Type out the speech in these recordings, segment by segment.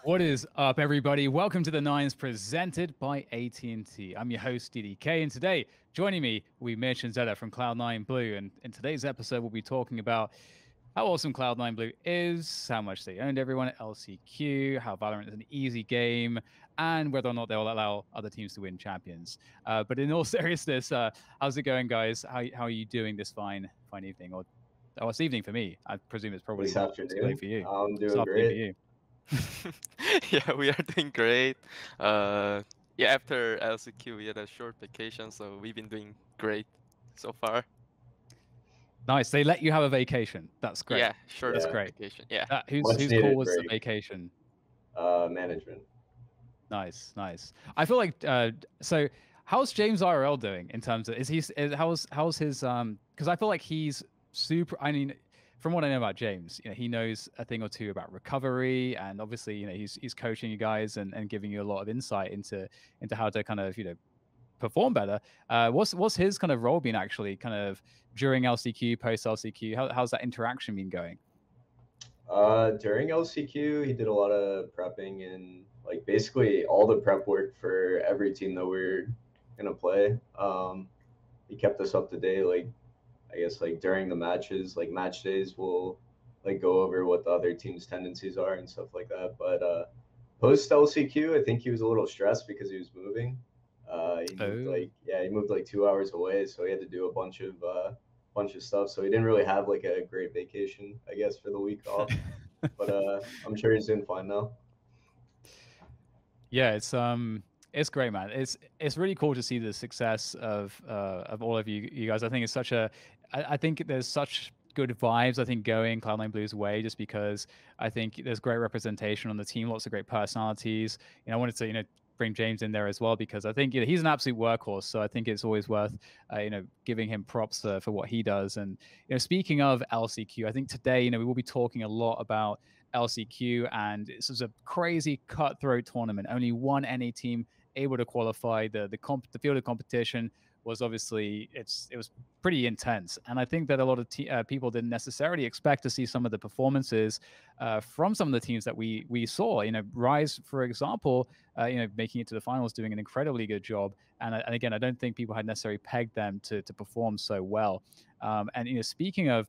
What is up, everybody? Welcome to the Nines presented by AT&T. I'm your host, DDK, and today, joining me, we Mitch and Xeta from Cloud9 Blue. And in today's episode, we'll be talking about how awesome Cloud9 Blue is, how much they owned everyone at Lcq, how Valorant is an easy game, and whether or not they'll allow other teams to win champions. But in all seriousness, how's it going, guys? How are you doing this fine evening? Or it's evening for me. I presume it's probably This too late afternoon. for you. I'm It's doing afternoon for great. you. Yeah, we are doing great. Yeah, after LCQ, we had a short vacation, so we've been doing great so far. Nice. They let you have a vacation. That's great. Yeah, That's short Yeah, great. vacation. Yeah. much Whose call needed was the break. vacation? Management. Nice. I feel like so. How's James IRL doing in terms of how's his because I feel like he's super. I mean, from what I know about James, he knows a thing or two about recovery, and obviously he's coaching you guys and giving you a lot of insight into how to kind of perform better. What's his kind of role been actually kind of during LCQ, post LCQ? How's that interaction been going? During LCQ, he did a lot of prepping and like basically all the prep work for every team that we're gonna play. He kept us up to date. Like I guess like during the matches, like match days, we'll like go over what the other team's tendencies are and stuff like that. But post LCQ, I think he was a little stressed because he was moving. Oh. He moved like 2 hours away, so he had to do a bunch of stuff. So he didn't really have like a great vacation, I guess, for the week off. But I'm sure he's doing fine now. Yeah, it's great, man. It's really cool to see the success of all of you guys. I think it's such a I think there's such good vibes, I think, going Cloud9 Blue's way, just because I think there's great representation on the team, lots of great personalities. I wanted to bring James in there as well, because I think he's an absolute workhorse. So I think it's always worth giving him props for what he does. And speaking of LCQ, I think today we will be talking a lot about LCQ, and this was a crazy cutthroat tournament. Only one NA team able to qualify. The field of competition was obviously it was pretty intense, and I think that a lot of people didn't necessarily expect to see some of the performances from some of the teams that we saw. Rise, for example, making it to the finals, doing an incredibly good job, and again, I don't think people had necessarily pegged them to perform so well. And speaking of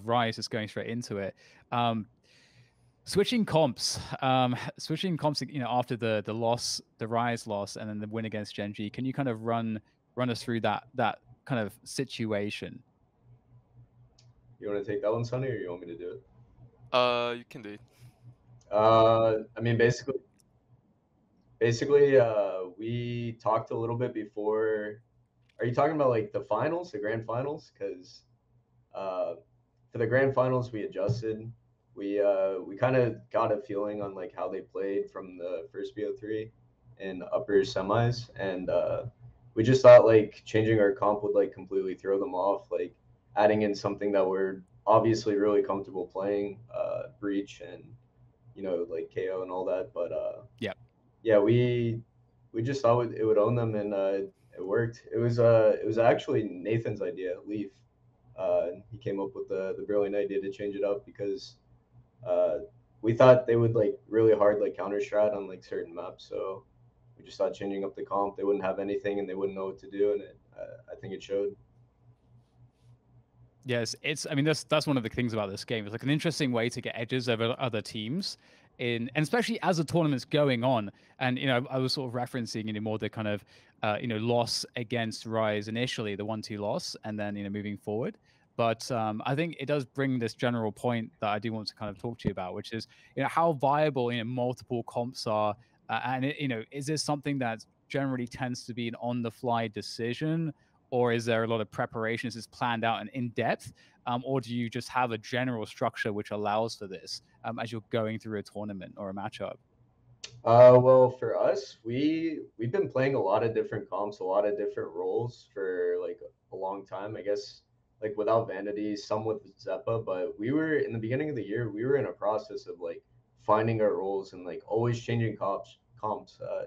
Rise, just going straight into it. Switching comps, after the Rise loss, and then the win against Genji. Can you kind of run us through that kind of situation? You want to take that one, Sonny, or you want me to do it? You can do it. I mean, we talked a little bit before. Are you talking about like the finals, the grand finals? Because for the grand finals, we adjusted. We kind of got a feeling on like how they played from the first BO3 and upper semis, and we just thought like changing our comp would like completely throw them off. Like adding in something that we're obviously really comfortable playing, breach and like KO and all that. But Yeah. yeah, we just thought it would own them, and it worked. It was actually Nathan's idea, Leaf. He came up with the brilliant idea to change it up because uh, we thought they would like really hard like counter strat on like certain maps. So we just thought changing up the comp, they wouldn't have anything and they wouldn't know what to do, and I think it showed. Yes, I mean that's one of the things about this game. It's like an interesting way to get edges over other teams and especially as the tournament's going on. And I was sort of referencing more the kind of loss against Rise initially, the 1-2 loss, and then moving forward. But I think it does bring this general point that I do want to kind of talk to you about, which is how viable multiple comps are, and is this something that generally tends to be an on-the-fly decision, or is there a lot of preparation? Is this planned out and in depth, or do you just have a general structure which allows for this as you're going through a tournament or a matchup? Well, for us, we've been playing a lot of different comps, a lot of different roles for like a long time. I guess like without Vanity, some with Zeppa, but we were in the beginning of the year, we were in a process of like finding our roles and like always changing comps,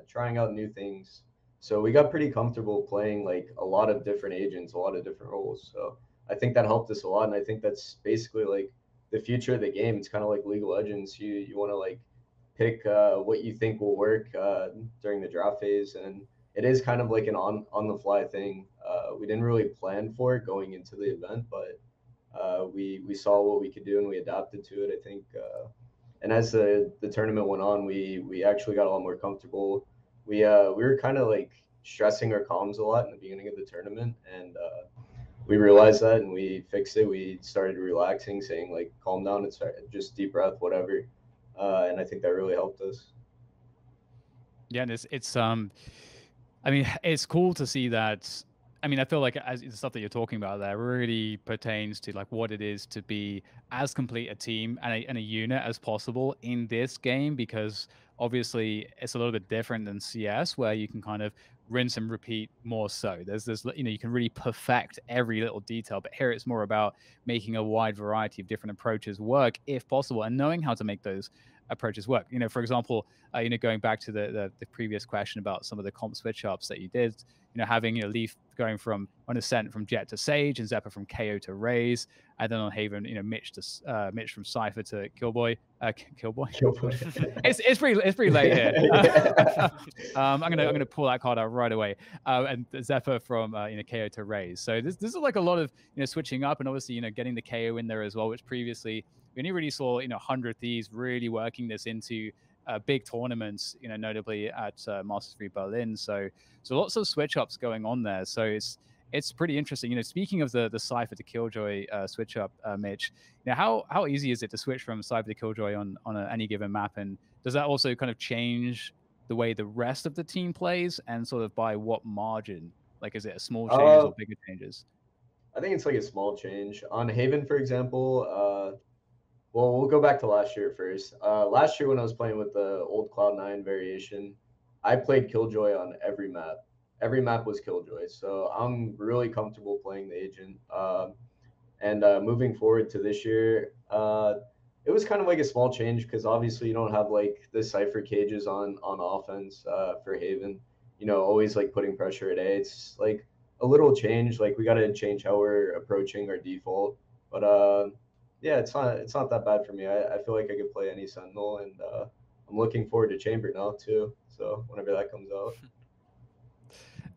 trying out new things. So we got pretty comfortable playing like a lot of different agents, a lot of different roles. So I think that helped us a lot, and I think that's basically like the future of the game. It's kind of like League of Legends. You want to like pick what you think will work during the draft phase, and it is kind of like an on the fly thing. We didn't really plan for it going into the event, but we saw what we could do and we adapted to it. I think, and as the tournament went on, we actually got a lot more comfortable. We were kind of like stressing our comms a lot in the beginning of the tournament, and we realized that and we fixed it. We started relaxing, saying like, "Calm down, it's just deep breath, whatever," and I think that really helped us. Yeah, and it's I mean, it's cool to see that. I mean, I feel like as the stuff that you're talking about there really pertains to like what it is to be as complete a team and a unit as possible in this game, because obviously it's a little bit different than CS, where you can kind of rinse and repeat more so. There's you can really perfect every little detail, but here it's more about making a wide variety of different approaches work if possible, and knowing how to make those approaches work. For example, going back to the previous question about some of the comp switch ups that you did, having Leaf going from on Ascent from Jet to Sage, and Zephyr from KO to Raze, and then on Haven, Mitch to Mitch from Cypher to Killboy. Killboy. it's pretty late here. I'm gonna pull that card out right away. And Zephyr from KO to Raze. So this is like a lot of switching up, and obviously getting the KO in there as well, which previously we only really saw 100 Thieves really working this into big tournaments, notably at Masters 3 Berlin. So lots of switch ups going on there. So it's pretty interesting. Speaking of the Cypher to Killjoy switch up, Mitch, how easy is it to switch from Cypher to Killjoy on any given map, and does that also kind of change the way the rest of the team plays, and sort of by what margin? Like, is it a small changes or bigger changes? I think it's like a small change on Haven, for example. Well, we'll go back to last year first. Last year when I was playing with the old Cloud9 variation, I played Killjoy on every map. Every map was Killjoy, so I'm really comfortable playing the agent. And moving forward to this year, it was kind of like a small change because obviously you don't have like the Cypher cages on offense for Haven. Always like putting pressure at A. It's like a little change. Like we got to change how we're approaching our default, but yeah, it's not that bad for me. I feel like I could play any Sentinel, and I'm looking forward to Chamber now too. So whenever that comes out.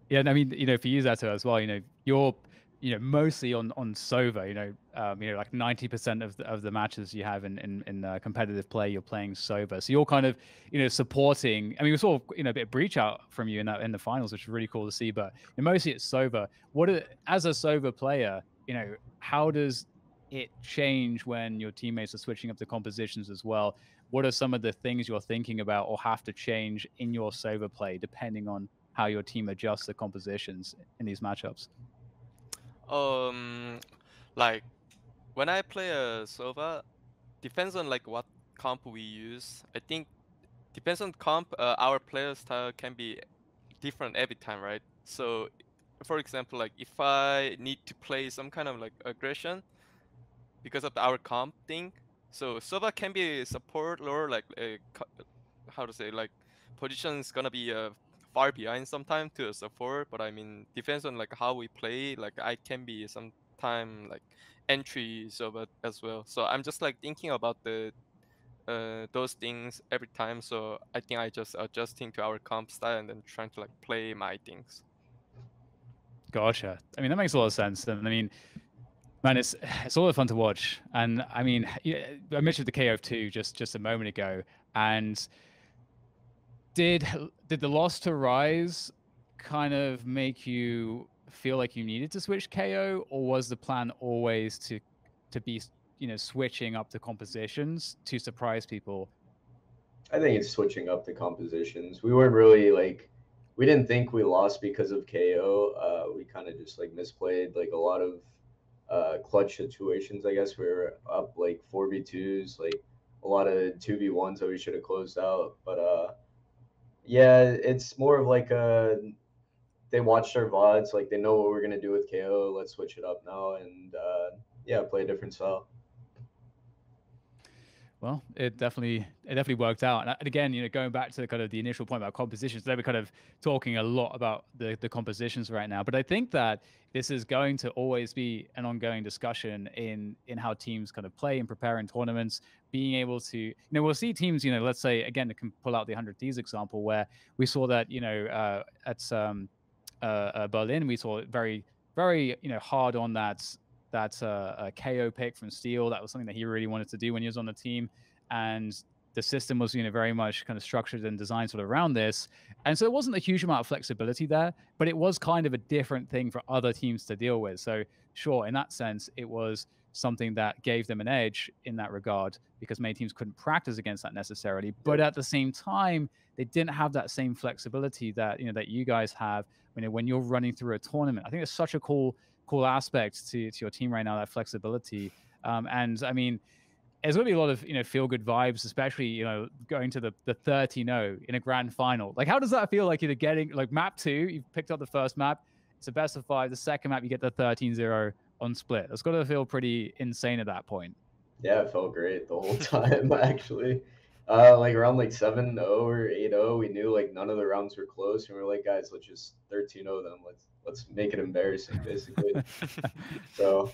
Yeah, and I mean, for you, Zato, as well, you're, mostly on Sova, like 90% of the matches you have in competitive play, you're playing Sova. So you're kind of, supporting. I mean, we saw, a bit of breach out from you in the finals, which is really cool to see. But mostly it's Sova. As a Sova player, how does it change when your teammates are switching up the compositions as well? What are some of the things you're thinking about or have to change in your Sova play depending on how your team adjusts the compositions in these matchups? Like when I play a Sova, depends on like what comp we use. I think depends on comp. Our player style can be different every time, right? So, for example, like if I need to play some kind of like aggression because of our comp thing, so Sova can be support or like how to say, like position is gonna be far behind sometime to a support, but I mean depends on like how we play. Like I can be sometime like entry Sova as well. So I'm just like thinking about the those things every time. So I think I just adjusting to our comp style and then trying to like play my things. Gotcha. I mean, that makes a lot of sense. And I mean, man, it's a lot of fun to watch. And I mean, I mentioned the KO 2 just a moment ago. And did the loss to Rise kind of make you feel like you needed to switch KO, or was the plan always to be switching up the compositions to surprise people? I think it's switching up the compositions. We weren't really like, we didn't think we lost because of KO. We kind of just like misplayed like a lot of clutch situations. I guess we were up like 4v2s, like a lot of 2v1s that we should have closed out. But yeah, it's more of like they watched our VODs, like they know what we're gonna do with KO. Let's switch it up now and yeah, play a different style. Well, it definitely worked out. And again, going back to kind of the initial point about compositions, they were kind of talking a lot about the compositions right now. But I think that this is going to always be an ongoing discussion in how teams kind of play and prepare in tournaments. Being able to, we'll see teams, let's say again, to can pull out the 100 Thieves example where we saw that, at Berlin, we saw it very, very, hard on that KO pick from Steel. That was something that he really wanted to do when he was on the team, and the system was very much kind of structured and designed sort of around this. And so it wasn't a huge amount of flexibility there, but it was kind of a different thing for other teams to deal with. So sure, in that sense, it was something that gave them an edge in that regard because many teams couldn't practice against that necessarily. But at the same time, they didn't have that same flexibility that that you guys have when you're running through a tournament. I think it's such a cool aspect to your team right now, that flexibility. And I mean, there's going to be a lot of feel good vibes, especially going to the 13-0 in a grand final. Like, how does that feel? Like, getting like map 2, you've picked up the first map, it's a best of 5. The second map, you get the 13-0 on split. That's got to feel pretty insane at that point. Yeah, it felt great the whole time actually. Like around like 7-0 or 8-0, we knew like none of the rounds were close, and we were like, guys, let's just 13-0 them. Let's make it embarrassing, basically. So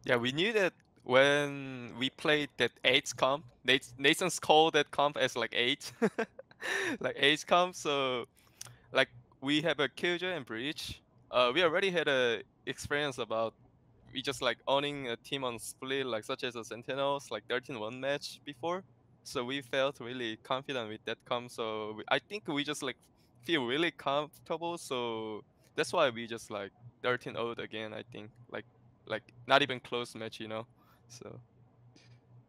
yeah, we knew that when we played that 8 comp. Nathan's called that comp as like 8, like 8 comp. So like we have a Killjoy and Breach. We already had a experience about we just like owning a team on split, like such as the Sentinels, like 13-1 match before. So we felt really confident with that comp. So I think we just like feel really comfortable. So that's why we just like 13-0 again. I think like not even close match, So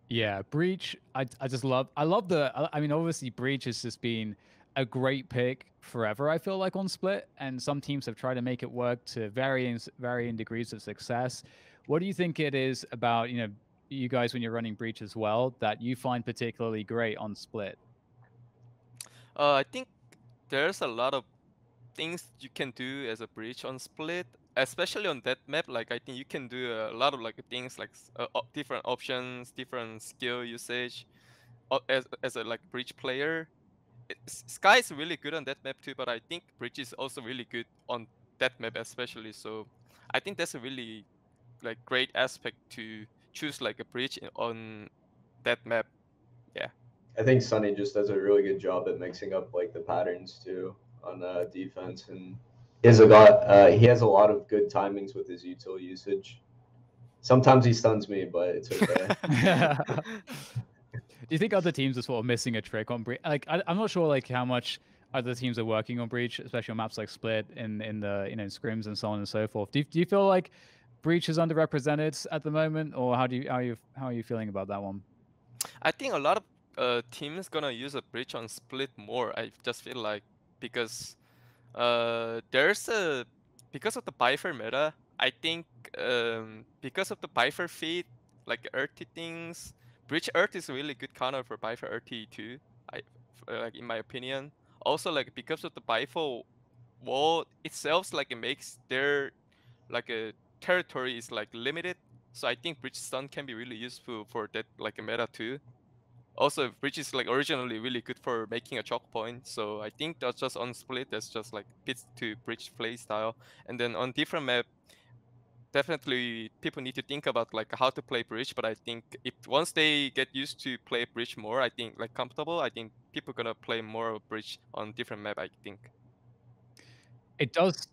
yeah, Breach. I love I mean, obviously, Breach has just been a great pick forever. I feel like on split, and some teams have tried to make it work to varying degrees of success. What do you think it is about you guys when you're running Breach as well that you find particularly great on split? I think there's a lot of things you can do as a breach on split, especially on that map. Like I think you can do a lot of like things like different options, different skill usage. As a like breach player, Sky is really good on that map too, but I think breach is also really good on that map especially. So I think that's a really like great aspect to choose like a breach on that map. Yeah. I think Sunny just does a really good job at mixing up like the patterns too on defense, and he has a lot of good timings with his util usage. Sometimes he stuns me, but it's okay. Do you think other teams are sort of missing a trick on Breach? Like, I'm not sure like how much other teams are working on Breach, especially on maps like Split in the in scrims and so on and so forth. Do you feel like Breach is underrepresented at the moment, or how are you feeling about that one? I think a lot of teams gonna use a breach on split more. I just feel like because because of the Bifer meta. I think because of the Bifer feed, like earthy things, breach earth is a really good counter for Bifer earthy too. Like in my opinion. Also like because of the Bifer wall itself, like it makes their like a territory is like limited. So I think breach stun can be really useful for that like a meta too. Also, breach is like originally really good for making a choke point. So I think that's just on split. That's just like fits to breach play style. And then on different map, definitely people need to think about like how to play breach. But I think if once they get used to play breach more, I think like comfortable, I think people gonna play more breach on different map. I think It does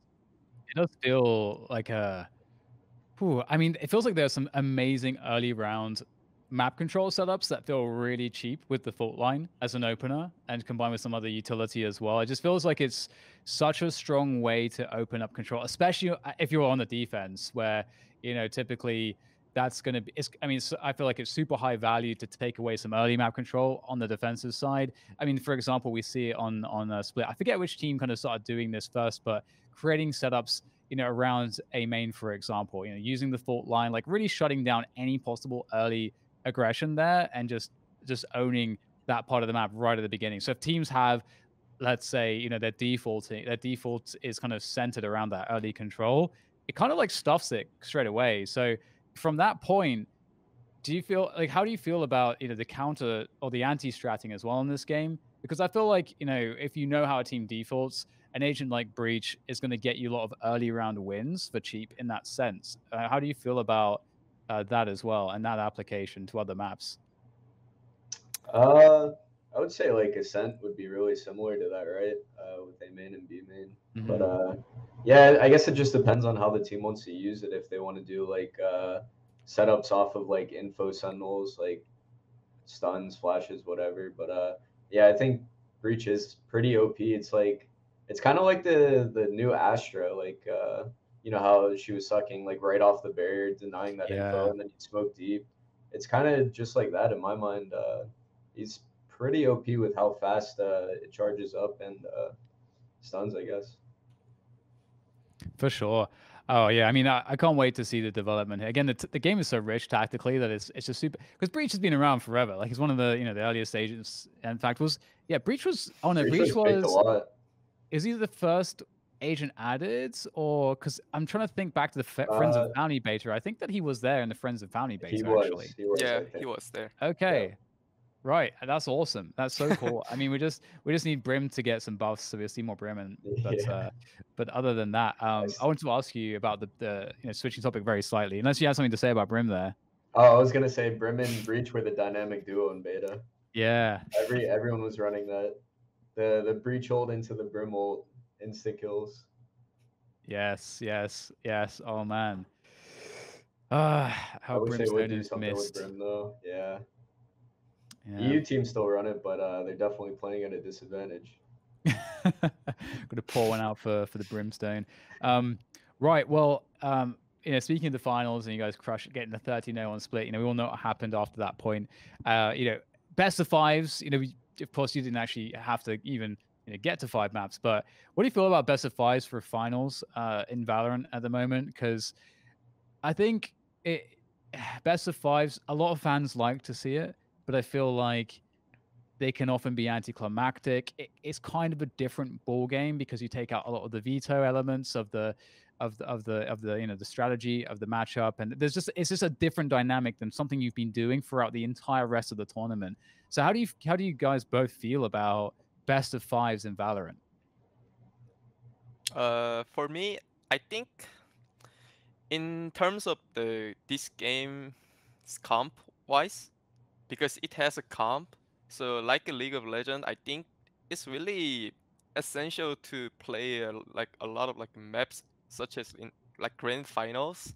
feel like a. I mean, it feels like there's some amazing early round map control setups that feel really cheap with the fault line as an opener and combined with some other utility as well. It just feels like it's such a strong way to open up control, especially if you're on the defense where, typically that's going to be, I mean, I feel like it's super high value to take away some early map control on the defensive side. I mean, for example, we see it on Split. I forget which team kind of started doing this first, but creating setups around a main, for example, using the fault line, like really shutting down any possible early aggression there and just owning that part of the map right at the beginning. So if teams have, let's say, their default is kind of centered around that early control, it kind of like stuffs it straight away. So from that point, do you feel like, how do you feel about, the counter or the anti-stratting as well in this game? Because I feel like, if you know how a team defaults, an agent like Breach is going to get you a lot of early round wins for cheap in that sense. How do you feel about that as well, and that application to other maps? I would say like Ascent would be really similar to that, right? With A main and B main. But yeah, I guess it just depends on how the team wants to use it. If they want to do like setups off of like info sentinels, like stuns, flashes, whatever. But yeah, I think Breach is pretty OP. It's like it's kind of like the new Astra, like you know how she was sucking like right off the barrier, denying that info, Yeah. and then you smoke deep. It's kind of just like that in my mind. He's pretty OP with how fast it charges up and stuns, I guess. For sure. Oh yeah, I mean, I can't wait to see the development here. Again, the game is so rich tactically that it's just super. Because Breach has been around forever. Like, he's one of the the earliest agents. In fact, Breach was. Oh no, Breach Breach was picked a was. lot. Is he the first agent added, or because I'm trying to think back to the Friends of Uh, Family beta. I think that he was there in the Friends of Family he beta was, actually. he was, Yeah, I he think. was there. Yeah. Okay. Right, that's awesome. That's so cool. I mean, we just need Brim to get some buffs, so we'll see more Brim. And Yeah. but other than that, I want to ask you about the switching topic very slightly. Unless you have something to say about Brim there. Oh, I was gonna say Brim and Breach were the dynamic duo in beta. Yeah. Everyone was running that. The Breach ult into the Brim ult, insta kills. Yes. Yes. Yes. Oh man. I How wish they would Brimstone do is something with missed. Brim though. Yeah. Yeah. EU teams still run it, but they're definitely playing at a disadvantage. Got to pour one out for the Brimstone. Right. Well, speaking of the finals, and you guys getting the 30-0 on split. We all know what happened after that point. Best of fives. Of course, you didn't actually have to even get to 5 maps. But what do you feel about best of fives for finals in Valorant at the moment? Because I think best of fives. A lot of fans like to see it, but I feel like they can often be anticlimactic. It's kind of a different ball game because you take out a lot of the veto elements of the the strategy of the matchup, and it's just a different dynamic than something you've been doing throughout the entire rest of the tournament. So how do you guys both feel about best of fives in Valorant? For me, I think in terms of this game's comp wise, because it has a comp, so like a League of Legends, I think it's really essential to play like a lot of like maps such as in like grand finals,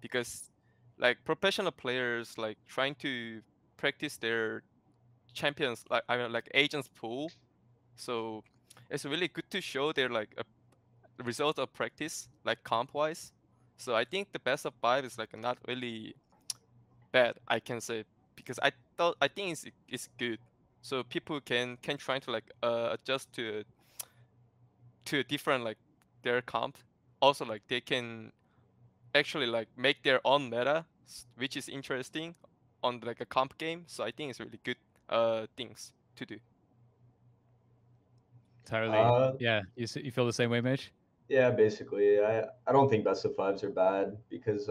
because like professional players like trying to practice their champions, like I mean like agents pool, so it's really good to show their like a result of practice like comp wise. So I think the best of 5 is like not really bad, I can say, because I think it's good. So people can try to like adjust to a different like their comp. Also like they can actually like make their own meta, which is interesting on like a comp game. So I think it's really good things to do. Totally. Uh, Yeah. You feel the same way, Mitch? yeah, basically, I don't think best of fives are bad because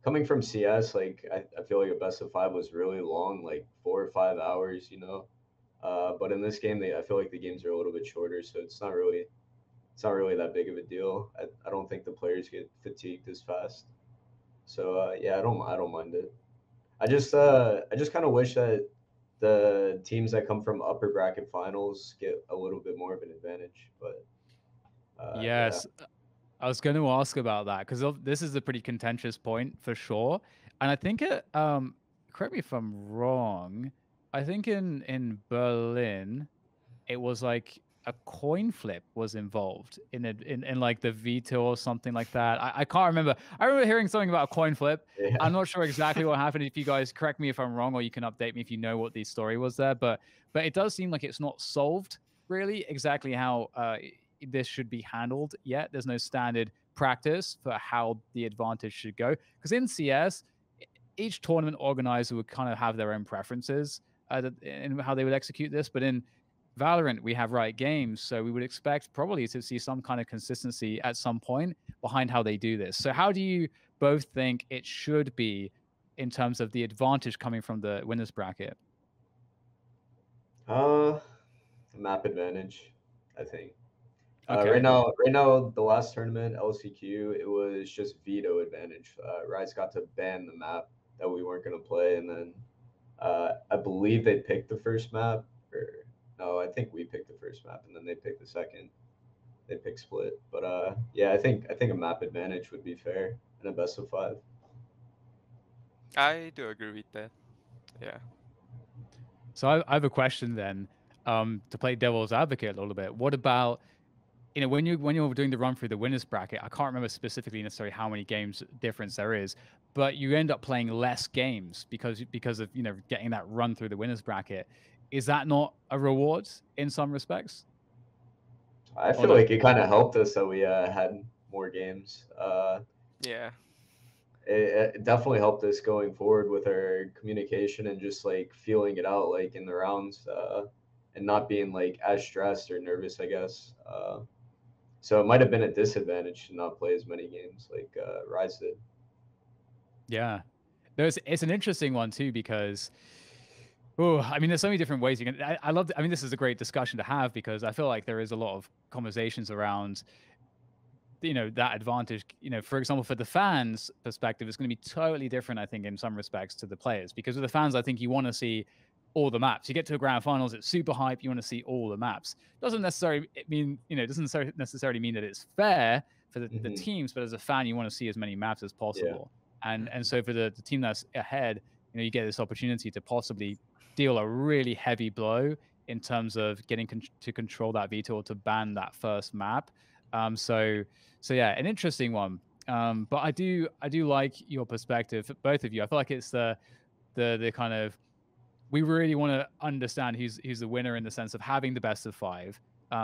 coming from CS, like I feel like a best of five was really long, like 4 or 5 hours, you know. But in this game, I feel like the games are a little bit shorter, so it's not really that big of a deal. I don't think the players get fatigued as fast. So yeah, I don't mind it. I just kind of wish that the teams that come from upper bracket finals get a little bit more of an advantage. But yeah, Yes. I was going to ask about that because this is a pretty contentious point for sure, and I think correct me if I'm wrong. I think in Berlin, it was like a coin flip was involved in like the veto or something like that. I can't remember. I remember hearing something about a coin flip. yeah, I'm not sure exactly what happened. If you guys correct me if I'm wrong, or you can update me if you know what the story was there. But it does seem like it's not solved really exactly how this should be handled yet. There's no standard practice for how the advantage should go. Because in CS, each tournament organizer would kind of have their own preferences in how they would execute this. But in Valorant, we have Riot Games, so we would expect probably to see some kind of consistency at some point behind how they do this. So, how do you both think it should be in terms of the advantage coming from the winners bracket? Map advantage, I think. Okay. Right now, the last tournament, LCQ, it was just veto advantage. Rise got to ban the map that we weren't going to play, and then I believe they picked the first map, or no, I think we picked the first map, and then they picked the second. They picked split, but yeah, I think a map advantage would be fair in a best of 5. I do agree with that. Yeah. So I have a question then, to play devil's advocate a little bit. What about, when you're doing the run through the winners bracket? I can't remember specifically necessarily how many games difference there is, but you end up playing less games because of getting that run through the winners bracket. Is that not a reward in some respects? I Or feel no? like it kind of helped us that we had more games. Yeah. It definitely helped us going forward with our communication and just like feeling it out like in the rounds, and not being like as stressed or nervous, I guess. So it might have been a disadvantage to not play as many games like Rise did. Yeah. It's an interesting one too because, oh, I mean, there's so many different ways you can. I love. I mean, this is a great discussion to have because I feel like there is a lot of conversations around, that advantage. For example, for the fans' perspective, it's going to be totally different. I think in some respects to the players, because with the fans, I think you want to see all the maps. You get to a grand finals, it's super hype. You want to see all the maps. Doesn't necessarily mean doesn't necessarily mean that it's fair for the Hmm. teams, but as a fan, you want to see as many maps as Yeah. possible. And so for the team that's ahead, you get this opportunity to possibly deal a really heavy blow in terms of getting to control that veto or to ban that first map. So yeah, an interesting one. But I do like your perspective, both of you. I feel like it's the kind of, we really want to understand who's the winner in the sense of having the best of 5,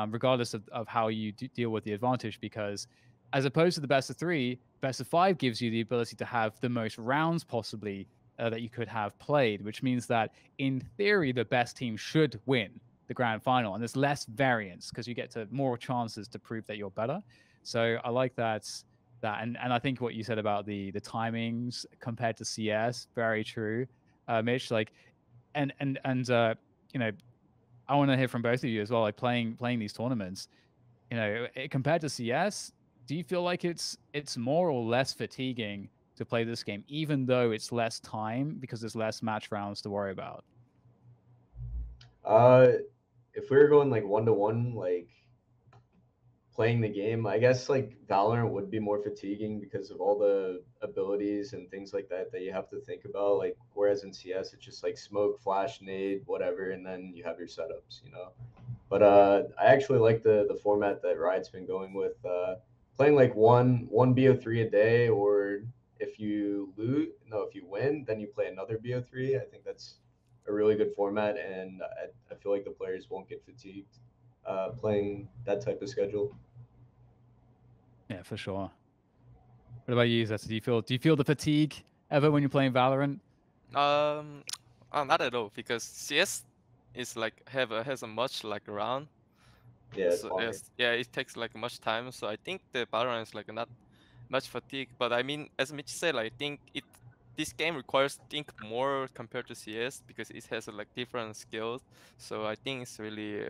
regardless of how you deal with the advantage. Because as opposed to the best of 3, best of 5 gives you the ability to have the most rounds possibly that you could have played, which means that in theory the best team should win the grand final, and there's less variance because you get to more chances to prove that you're better. So I like and I think what you said about the timings compared to CS, very true, Mitch. Like, and I want to hear from both of you as well. Like playing these tournaments, compared to CS, do you feel like it's more or less fatiguing to play this game, even though it's less time because there's less match rounds to worry about? Uh, if we were going like 1-to-1, like playing the game, I guess like Valorant would be more fatiguing because of all the abilities and things like that that you have to think about. Like whereas in CS, it's just like smoke, flash, nade, whatever, and then you have your setups. But I actually like the format that Riot's been going with, playing like one BO3 a day, or if you lose, no, if you win, then you play another BO3. I think that's a really good format, and I feel like the players won't get fatigued playing that type of schedule. Yeah, for sure. What about you, Zeta? Do you feel the fatigue ever when you're playing Valorant? Um, not at all because CS is like has a much like round. Yeah, it's So longer. yes, yeah, it takes like much time. So I think the Valorant is like not much fatigue. But I mean, as Mitch said, I think this game requires think more compared to CS because it has like different skills. So I think it's really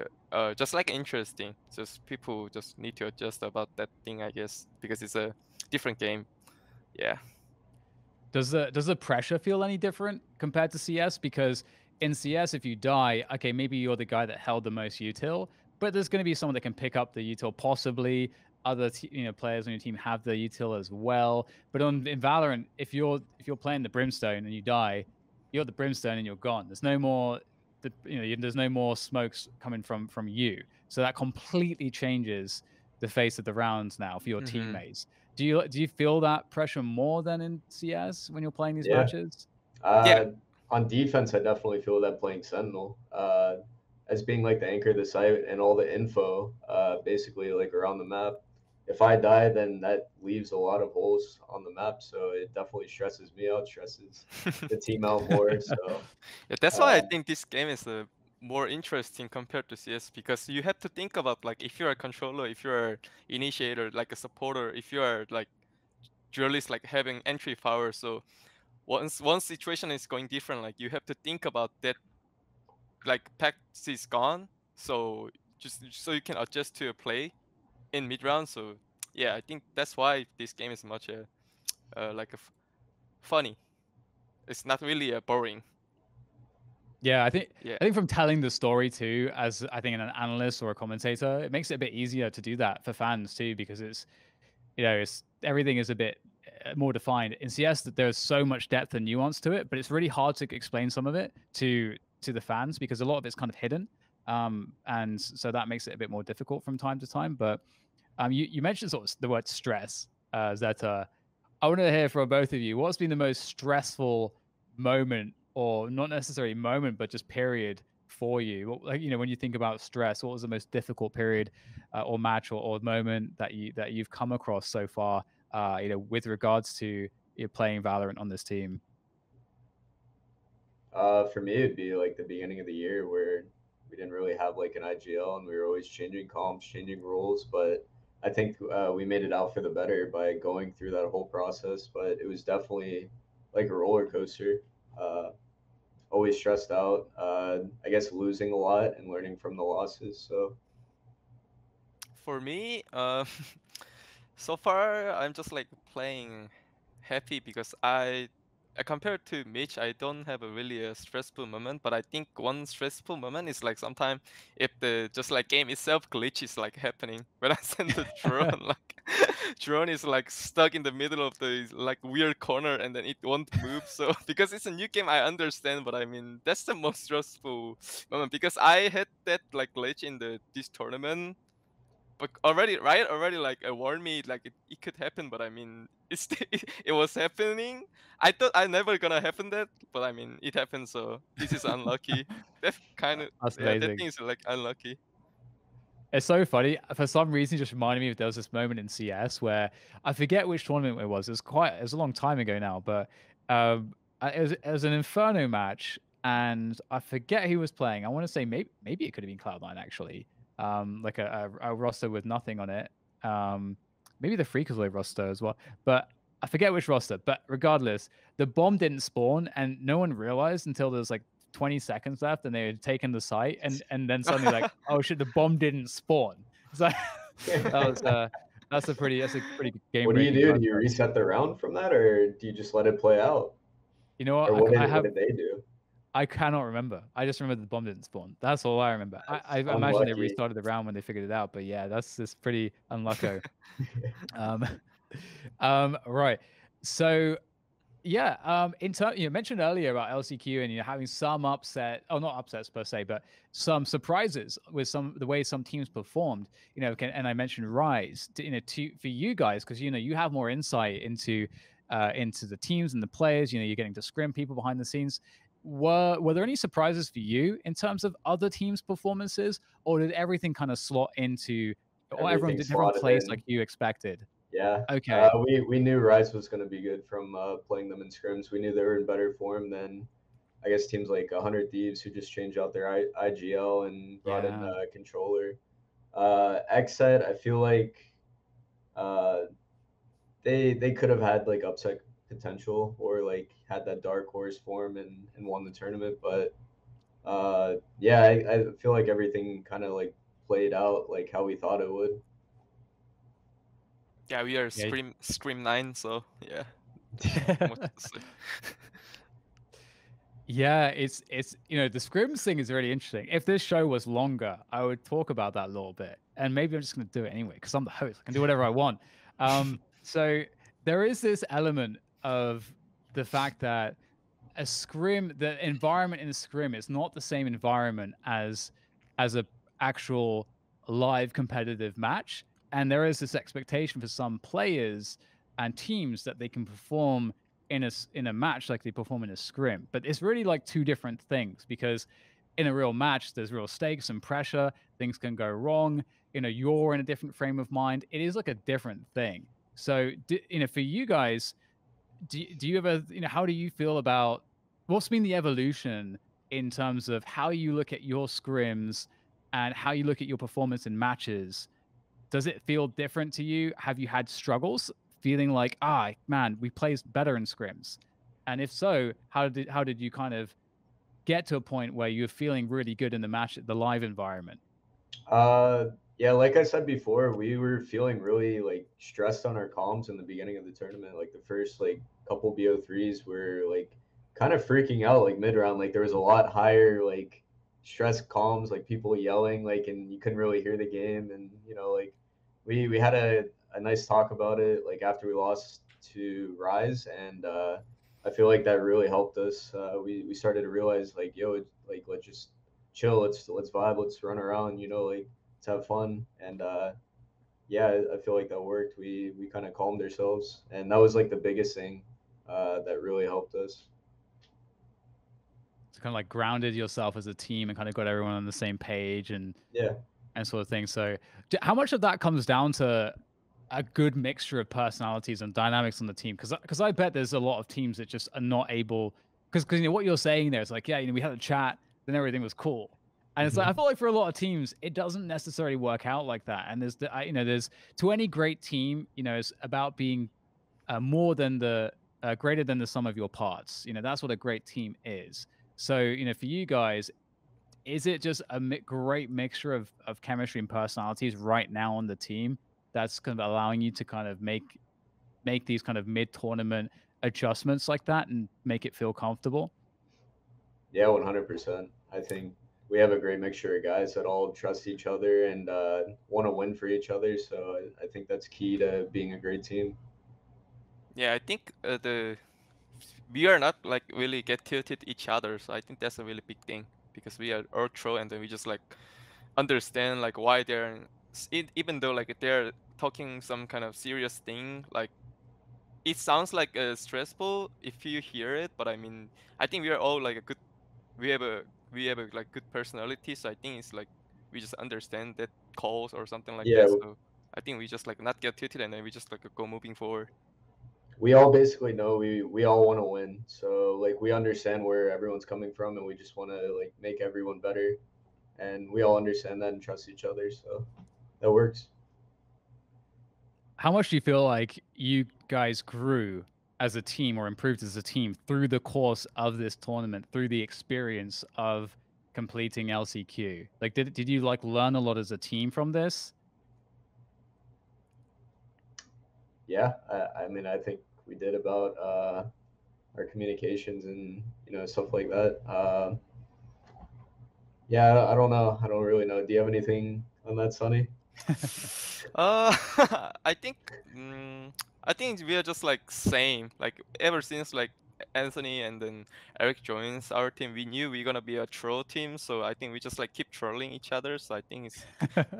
just like interesting. Just people just need to adjust about that thing, I guess, because it's a different game. Yeah. Does the pressure feel any different compared to CS? Because in CS, if you die, okay, maybe you're the guy that held the most util, but there's going to be someone that can pick up the util. Possibly other players on your team have the util as well. But in Valorant, if you're playing the Brimstone and you die, you're the Brimstone and you're gone. There's no more there's no more smokes coming from you. So that completely changes the face of the rounds now for your Mm-hmm. teammates. Do you feel that pressure more than in CS when you're playing these Yeah. matches? Yeah. On defense, I definitely feel that playing Sentinel, as being like the anchor of the site and all the info, basically like around the map. If I die, then that leaves a lot of holes on the map, so it definitely stresses me out, stresses the team out more. So Yeah, that's why I uh, think this game is more interesting compared to CS because you have to think about like if you're a controller, if you're an initiator, like a supporter, if you are like duelist, like having entry power. So one situation is going different, like you have to think about that, like pack is gone, so just so you can adjust to your play in mid round. So yeah, I think that's why this game is much like funny. It's not really boring. Yeah, I think Yeah. from telling the story too, as I think an analyst or a commentator, it makes it a bit easier to do that for fans too, because it's, you know, it's everything is a bit more defined. In CS, that there's so much depth and nuance to it, but it's really hard to explain some of it to the fans because a lot of it's kind of hidden, and so that makes it a bit more difficult from time to time. But you mentioned sort of the word stress, Zeta. I want to hear from both of you. What's been the most stressful moment, or not necessarily moment, but just period for you? Like, you know, when you think about stress, what was the most difficult period or match or moment that you've come across so far? You know, with regards to you playing Valorant on this team. For me, it'd be like the beginning of the year where we didn't really have like an IGL and we were always changing comps, changing roles. But I think we made it out for the better by going through that whole process. But it was definitely like a roller coaster. Uh, Always stressed out. I guess losing a lot and learning from the losses. So For me, so far I'm just like playing happy because compared to Mitch, I don't have a really a stressful moment. But I think one stressful moment is like sometimes if the just like game itself glitch is like happening when I send the drone, like drone is like stuck in the middle of the like weird corner and then it won't move. So because it's a new game, I understand, but I mean that's the most stressful moment because I had that like glitch in this tournament, but already right already like warned me like it could happen, but I mean it's it was happening. I thought I never gonna happen that, but I mean it happened, so this is unlucky. That kind of, That's yeah, that amazing. thing is like unlucky. It's so funny. For some reason, it just reminded me of there was this moment in CS where I forget which tournament it was. It was a long time ago now, but it was an Inferno match, and I forget who was playing. I want to say maybe it could have been Cloud9 actually, like a roster with nothing on it. Maybe the Freakazoid roster as well, but I forget which roster. But regardless, the bomb didn't spawn, and no one realized until there was like 20 seconds left and they had taken the site, and then suddenly like, oh shit, the bomb didn't spawn. So that was that's a pretty good game what do you breaking do? Do clutch. you reset the round from that, or do you just let it play out? You know Or what? I what have did they do? I cannot remember. I just remember the bomb didn't spawn. That's all I remember. I That's imagine they unlucky. restarted the round when they figured it out, but yeah, that's just pretty unlucky. Um, right. So yeah, in you mentioned earlier about LCQ and having some upset, oh, not upsets per se, but some surprises with the way some teams performed. And I mentioned Rise, for you guys, because you have more insight into the teams and the players. You're getting to scrim people behind the scenes. Were there any surprises for you in terms of other teams' performances, or did everything kind of slot into, or Everything did everyone slotted place in. like you expected? Yeah, Okay. we knew Rise was going to be good from playing them in scrims. We knew they were in better form than I guess teams like 100 Thieves who just changed out their IGL and brought in Yeah. controller. Xset, I feel like uh, they could have had like upset potential or like had that dark horse form and won the tournament, but yeah, I feel like everything kind of like played out like how we thought it would. Yeah, we are Yeah. Scream 9, so yeah, much to say. Yeah, it's the scrims thing is really interesting. If this show was longer, I would talk about that a little bit, and maybe I'm just going to do it anyway because I'm the host. I can do whatever I want. So there is this element of the fact that the environment in a scrim is not the same environment as a actual live competitive match, and there is this expectation for some players and teams that they can perform in a match like they perform in a scrim. But it's really like two different things, because in a real match there's real stakes and pressure. Things can go wrong. You're in a different frame of mind. It is like a different thing. So for you guys, do you ever, how do you feel about what's been the evolution in terms of how you look at your scrims and how you look at your performance in matches? Does it feel different to you? Have you had struggles feeling like, man, we play better in scrims? And if so, how did you kind of get to a point where you're feeling really good in the match, the live environment? Yeah, like I said before, we were feeling really like stressed on our comms in the beginning of the tournament. Like the first like couple BO3s were like kind of freaking out like mid round. Like there was a lot higher like stress comms, like people yelling, like and you couldn't really hear the game. And you know, like we had a nice talk about it like after we lost to Rise, and I feel like that really helped us. We started to realize like yo, like let's just chill, let's vibe, let's run around, you know, like let's have fun. And yeah, I feel like that worked. We kind of calmed ourselves, and that was like the biggest thing that really helped us. So kind of like grounded yourself as a team and kind of got everyone on the same page and Yeah. sort of thing. So how much of that comes down to a good mixture of personalities and dynamics on the team? Because I bet there's a lot of teams that just are not able, because you know what you're saying there is like, yeah, you know, we had a chat, then everything was cool. And it's like, I feel like for a lot of teams, it doesn't necessarily work out like that. And you know, there's to any great team, you know, it's about being more than the greater than the sum of your parts. You know, that's what a great team is. So, you know, for you guys, is it just a great mixture of chemistry and personalities right now on the team that's kind of allowing you to kind of make these kind of mid tournament adjustments like that and make it feel comfortable? Yeah, 100%. I think we have a great mixture of guys that all trust each other and want to win for each other. So I think that's key to being a great team. Yeah, I think we are not like really get tilted each other, so I think that's a really big thing because we are all troll and then we just like understand like why they're even though like they're talking some kind of serious thing, like it sounds like stressful if you hear it, but I mean I think we are all like a good we have a like good personality, so I think it's like we just understand that calls or something like Yeah, that. So I think we just like not get tilted and then we just like go moving forward. we all basically know we all want to win. So like we understand where everyone's coming from, and we just want to like make everyone better. And we all understand that and trust each other. So that works. How much do you feel like you guys grew as a team or improved as a team through the course of this tournament, through the experience of completing LCQ? Like, did you like learn a lot as a team from this? Yeah, I mean, I think we did about our communications and you know stuff like that. Yeah, I don't know. I don't really know. Do you have anything on that, Sonny? Uh, I think I think we are just like same. Like ever since like Anthony and then Eric joins our team, we knew we're gonna be a troll team. So I think we just like keep trolling each other. So I think it's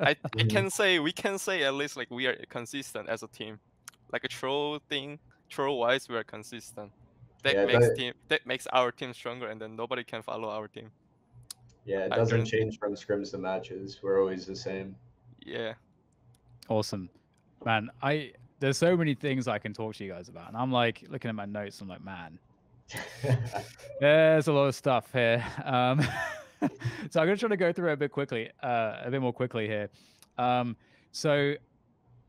I can say we can say at least like we are consistent as a team. Like a troll thing, troll wise, we are consistent. Yeah, that That makes our team stronger, and then nobody can follow our team. yeah, it I doesn't guarantee. change from scrims to matches. We're always the same. Yeah. Awesome, man. There's so many things I can talk to you guys about, and I'm like looking at my notes. I'm like, man, there's a lot of stuff here. So I'm gonna try to go through it a bit more quickly here. So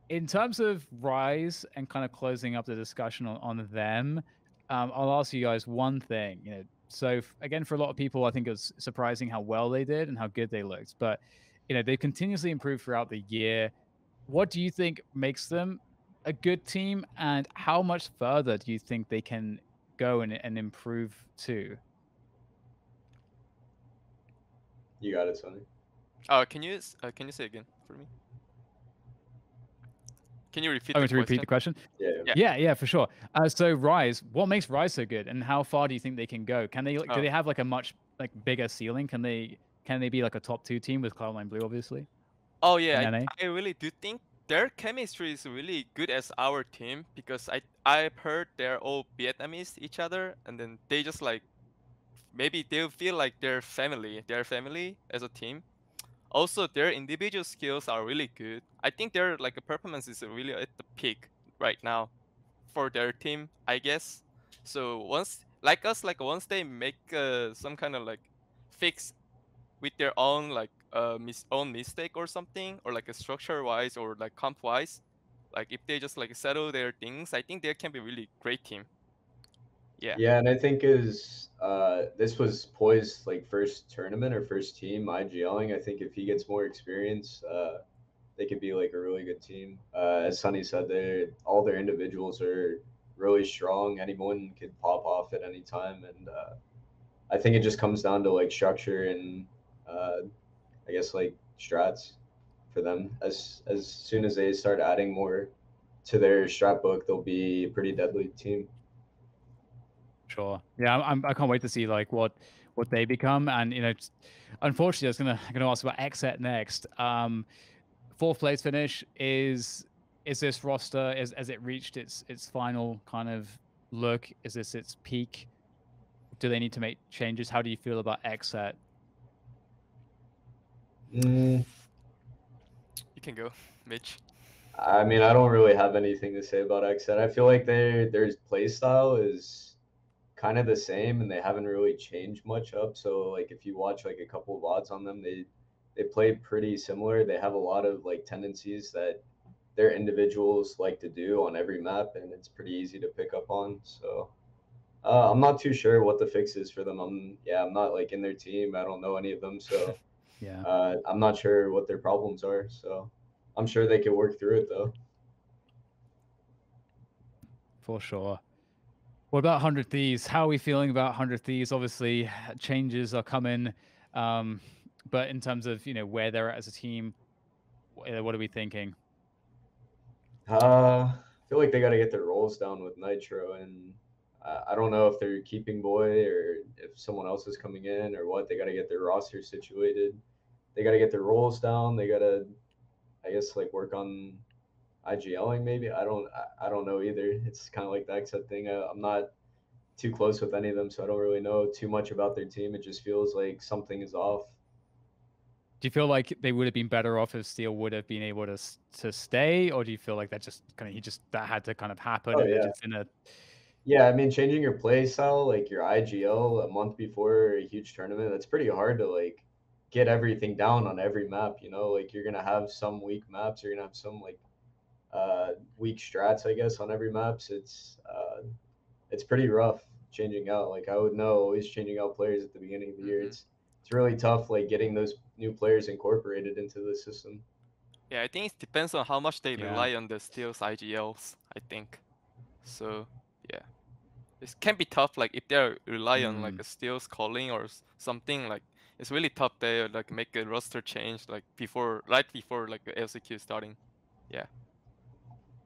in terms of Rise and kind of closing up the discussion on them, I'll ask you guys one thing. You know, so again, for a lot of people, I think it was surprising how well they did and how good they looked. But you know, they continuously improved throughout the year. What do you think makes them a good team, and how much further do you think they can go and improve to? You got it, Sonny. Can you say again for me? Can you repeat I'm the going to repeat question? the question. Yeah. Yeah, for sure. So Rise, what makes Rise so good, and how far do you think they can go? Can they do Oh. they have like a much like bigger ceiling? Can they be like a top 2 team with Cloud9 Blue, obviously? Oh yeah, In NA? I really do think their chemistry is really good as our team because I've heard they're all Vietnamese each other and then they just like maybe they feel like they're family as a team. Also, their individual skills are really good. I think their like performance is really at the peak right now for their team, I guess. So once they make some kind of like fix with their own like own mistake or something, or like a structure wise or like comp wise, like if they just like settle their things, I think they can be really great team. Yeah. Yeah, and I think this was Poi's like first tournament or first team IGLing. I think if he gets more experience, they could be like a really good team. As Sunny said, they all their individuals are really strong. Anyone could pop off at any time, and I think it just comes down to like structure and uh, I guess like strats for them. As soon as they start adding more to their strat book, they'll be a pretty deadly team. Sure. Yeah, I can't wait to see like what they become. And unfortunately, I was gonna ask about Xset next. Fourth place finish is this roster has it reached its final kind of look? Is this its peak? Do they need to make changes? How do you feel about Xset? Mm, You can go, Mitch. I mean, I don't really have anything to say about Xset. I feel like their play style is kind of the same, and they haven't really changed much up. So like if you watch like a couple of VODs on them, they play pretty similar. They have a lot of like tendencies that their individuals like to do on every map, and it's pretty easy to pick up on. So I'm not too sure what the fix is for them. I'm not like in their team. I don't know any of them, so Yeah, I'm not sure what their problems are. So I'm sure they can work through it though. for sure. What about 100 Thieves? How are we feeling about 100 Thieves? Obviously, changes are coming. But in terms of, where they're at as a team, what are we thinking? I feel like they got to get their roles down with Nitro, and I don't know if they're keeping Boy or if someone else is coming in or what. They got to get their roster situated. They got to get their roles down. They got to, I guess, like work on IGLing maybe. I don't know either. It's kind of like the XSET thing. I'm not too close with any of them, so I don't really know too much about their team. It just feels like something is off. Do you feel like they would have been better off if Steel would have been able to stay, or do you feel like that just kind of that had to kind of happen Oh and they're yeah. just in a Yeah, I mean, changing your play style, like your IGL a month before a huge tournament, that's pretty hard to like get everything down on every map, you know? Like you're gonna have some weak maps, you're gonna have some like weak strats, I guess, on every maps. It's pretty rough changing out. Like I would know always changing out players at the beginning of the year. Mm-hmm. It's really tough like getting those new players incorporated into the system. Yeah, I think it depends on how much they yeah. rely on the Steel's IGLs, I think. So, yeah. It can be tough, like, if they rely on, like, a Steel's calling or something, like, it's really tough to, like, make a roster change, like, right before, like, the LCQ starting. Yeah.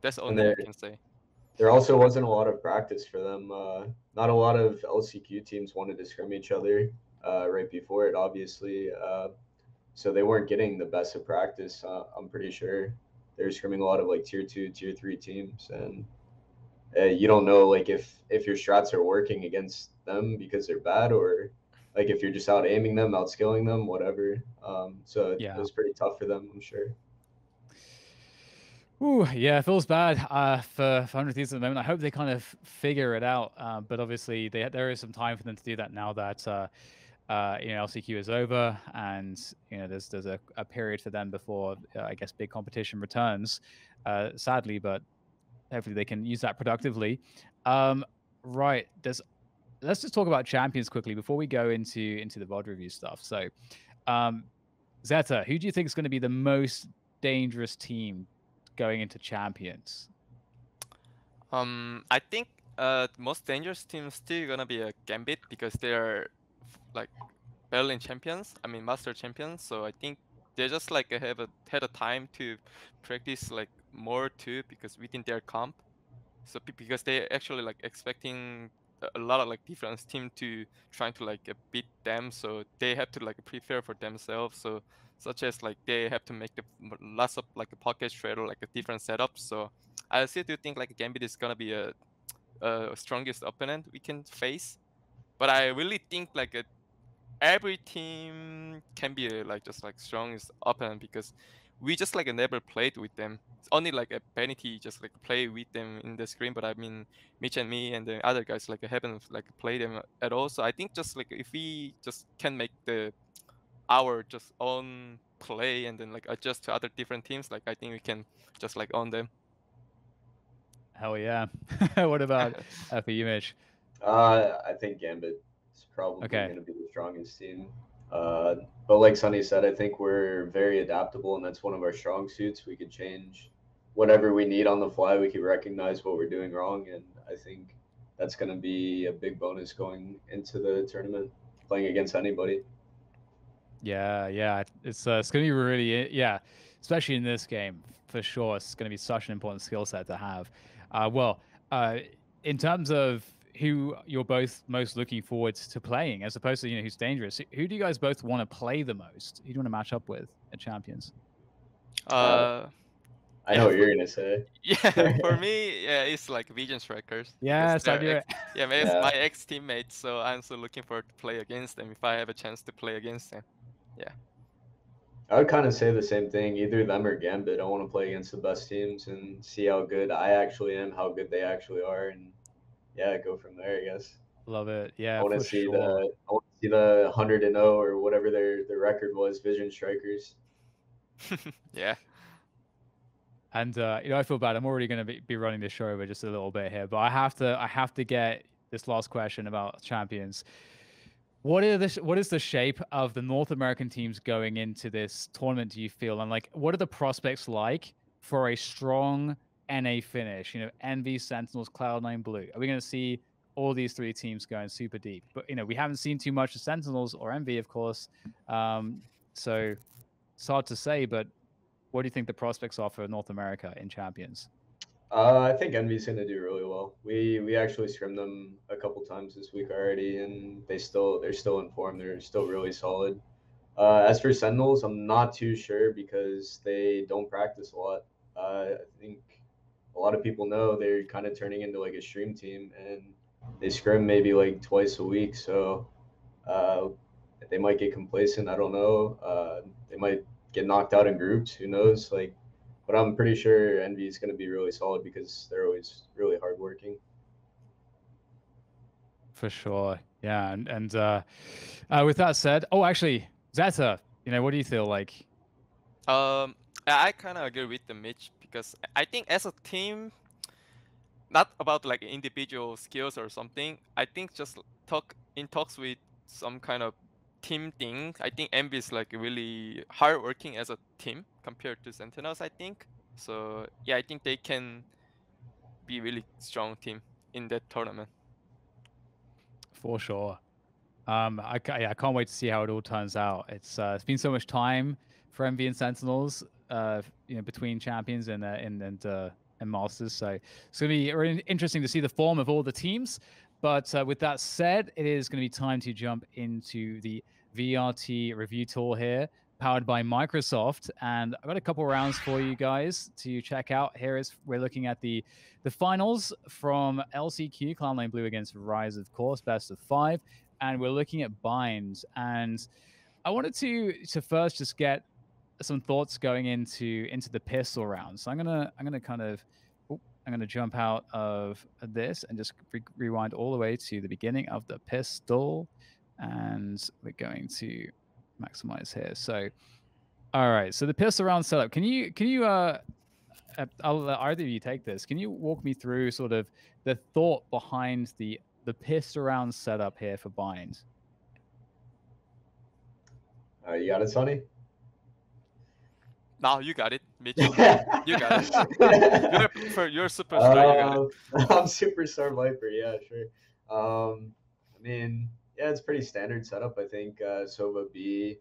That's the And only thing I can say. there also wasn't a lot of practice for them. Not a lot of LCQ teams wanted to scrim each other right before it, obviously. So they weren't getting the best of practice. I'm pretty sure they were scrimming a lot of like tier 2, tier 3 teams, and you don't know like if your strats are working against them because they're bad, or like if you're just out aiming them, out skilling them, whatever. So it was pretty tough for them, I'm sure. Ooh, yeah, it feels bad for 100 Thieves at the moment. I hope they kind of figure it out. But obviously, there is some time for them to do that now that LCQ is over, and there's a period for them before I guess big competition returns. Sadly, but hopefully they can use that productively. Right, let's just talk about champions quickly before we go into the VOD review stuff. So, Xeta, who do you think is going to be the most dangerous team going into champions? I think the most dangerous team is still gonna be a Gambit because they're like Valorant Champions. I mean Master Champions. So I think they just like had a time to practice like more too because within their comp. So because they actually like expecting a lot of like different team to trying to like beat them, so they have to like prepare for themselves. So such as like they have to make lots of like a pocket trade or like a different setup. So I still do think like Gambit is gonna be a strongest opponent we can face, but I really think like every team can be like just like strongest opponent because we just like never played with them. It's only like a Vanity just like play with them in the screen, but I mean Mitch and me and the other guys like haven't like played them at all. So I think just like if we just can make our just own play and then like adjust to other different teams, like I think we can just like own them. Hell yeah! What about for you, Mitch? I think Gambit is probably Okay. going to be the strongest team. But like Sonny said, I think we're very adaptable, and that's one of our strong suits. We could change whatever we need on the fly. We could recognize what we're doing wrong, and I think that's going to be a big bonus going into the tournament, playing against anybody. Yeah. It's gonna be really yeah, especially in this game for sure. It's gonna be such an important skill set to have. Well, in terms of who you're both most looking forward to playing, as opposed to who's dangerous, who do you guys both want to play the most? Who do you want to match up with at Champions? I Yeah, know what you're going to say. yeah, for me, yeah, it's like Vision Strikers. because Yes, I they're do it. yeah, Yeah. my ex teammates, so I'm so looking forward to play against them if I have a chance to play against them. Yeah. I would kind of say the same thing, either them or Gambit. I want to play against the best teams and see how good I actually am, how good they actually are, and yeah, go from there, I guess. Love it. I Yeah, want to for see sure. the 100-0 or whatever their record was, Vision Strikers. Yeah. And I feel bad. I'm already going to be running this show over just a little bit here, but I have to get this last question about champions. What is the shape of the North American teams going into this tournament, do you feel? And like, what are the prospects like for a strong NA finish? Envy, Sentinels, Cloud9, Blue. Are we going to see all these three teams going super deep? But we haven't seen too much of Sentinels or Envy, of course. So it's hard to say, but what do you think the prospects are for North America in Champions? I think Envy's going to do really well. We actually scrimmed them a couple times this week already, and they're still in form. They're still really solid. As for Sentinels, I'm not too sure because they don't practice a lot. I think a lot of people know they're kind of turning into like a stream team, and they scrim maybe like twice a week. So uh, they might get complacent. I don't know. They might get knocked out in groups. Who knows? Like, but I'm pretty sure Envy is going to be really solid because they're always really hardworking. For sure. Yeah. And with that said, oh, actually, Xeta, what do you feel like? I kind of agree with the Mitch because I think as a team, not about like individual skills or something. I think just talks with some kind of team thing. I think Envy is like really hardworking as a team compared to Sentinels, I think. So yeah, I think they can be really strong team in that tournament. For sure. I can't wait to see how it all turns out. It's been so much time for Envy and Sentinels, between champions and masters. So it's going to be really interesting to see the form of all the teams. But with that said, it is going to be time to jump into the VRT review tour here, powered by Microsoft. And I've got a couple rounds for you guys to check out. We're looking at the finals from LCQ, Cloud9 Blue against Rise, of course, best of 5. And we're looking at binds. And I wanted to first just get some thoughts going into the pistol round. So I'm gonna jump out of this and just rewind all the way to the beginning of the pistol, and we're going to maximize here. So, all right. So the pistol round setup. Can you I'll let either of you take this. Can you walk me through sort of the thought behind the pistol round setup here for bind? You got it, Sonny? No, you got it, Mitch. You got it. You're superstar. You got it. I'm Superstar Viper. Yeah, sure. I mean, yeah, it's pretty standard setup. I think Sova B.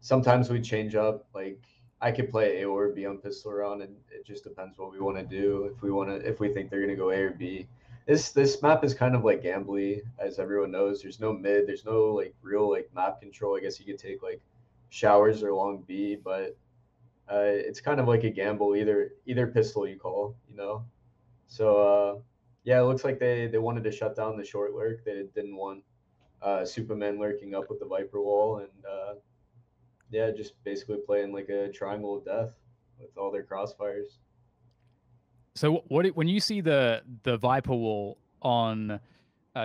Sometimes we change up. Like I could play A or B on pistol round, and it just depends what we want to do. If we think they're gonna go A or B. This map is kind of like gambly, as everyone knows. There's no mid. There's no like real like map control. I guess you could take like showers or long B, but it's kind of like a gamble. Either pistol you call. So yeah, it looks like they wanted to shut down the short lurk. They didn't want Superman lurking up with the Viper wall, and yeah, just basically playing like a triangle of death with all their crossfires. So when you see the Viper wall on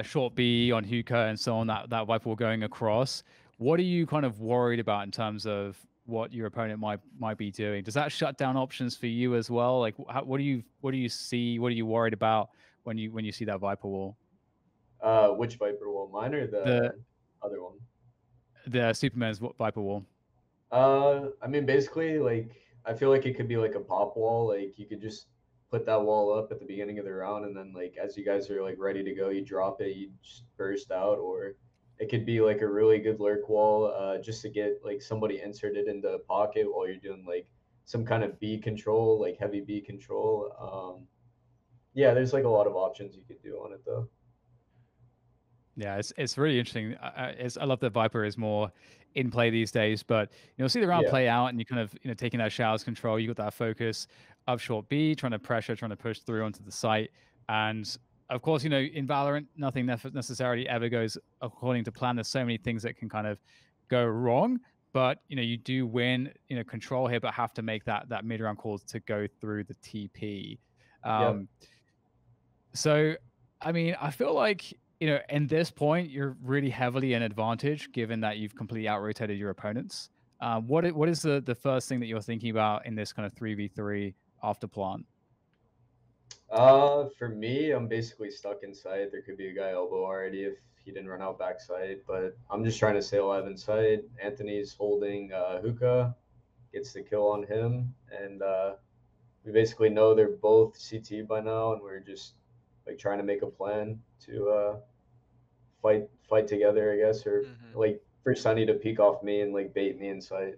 short B, on Hookah, and so on, that Viper wall going across, what are you kind of worried about in terms of what your opponent might be doing? Does that shut down options for you as well? Like, what do you see? What are you worried about when you see that Viper wall? Which Viper wall? Mine or The the other one? the Superman's Viper wall. I mean, basically, like I feel like it could be like a pop wall. Like you could just put that wall up at the beginning of the round, and then like as you guys are like ready to go, you drop it, you just burst out. Or it could be like a really good lurk wall, just to get like somebody inserted in the pocket while you're doing like some kind of B control, like heavy B control. Yeah, there's like a lot of options you could do on it though. Yeah, it's really interesting. I love that Viper is more in play these days, but see the round Yeah. play out, and you kind of taking that showers control. You got that focus up short B, trying to pressure, trying to push through onto the site, and of course, in Valorant, nothing necessarily ever goes according to plan. There's so many things that can kind of go wrong, but you do win control here, but have to make that mid round call to go through the TP. Yep. So, I mean, I feel like, in this point, you're really heavily in advantage given that you've completely out-rotated your opponents. What is the first thing that you're thinking about in this kind of 3v3 after plant? For me, I'm basically stuck inside. There could be a guy elbow already if he didn't run out backside, but I'm just trying to stay alive inside. Anthony's holding hookah, gets the kill on him, and we basically know they're both CT by now, and we're just like trying to make a plan to fight together, I guess, or like for Sunny to peek off me and like bait me inside.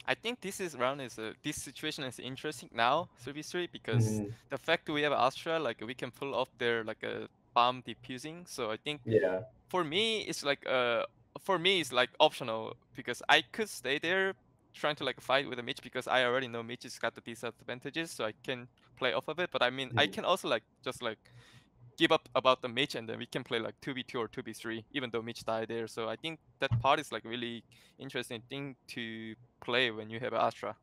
I think this situation is interesting now, 3v3, because Mm-hmm. the fact we have Astra, like we can pull off their like a bomb defusing. So I think Yeah. for me it's like optional, because I could stay there trying to like fight with a Mitch, because I already know Mitch has got the disadvantages, so I can play off of it. But I mean, I can also like just like give up about the Mitch, and then we can play like 2v2 or 2v3, even though Mitch died there. So I think that part is like really interesting thing to play when you have Astra.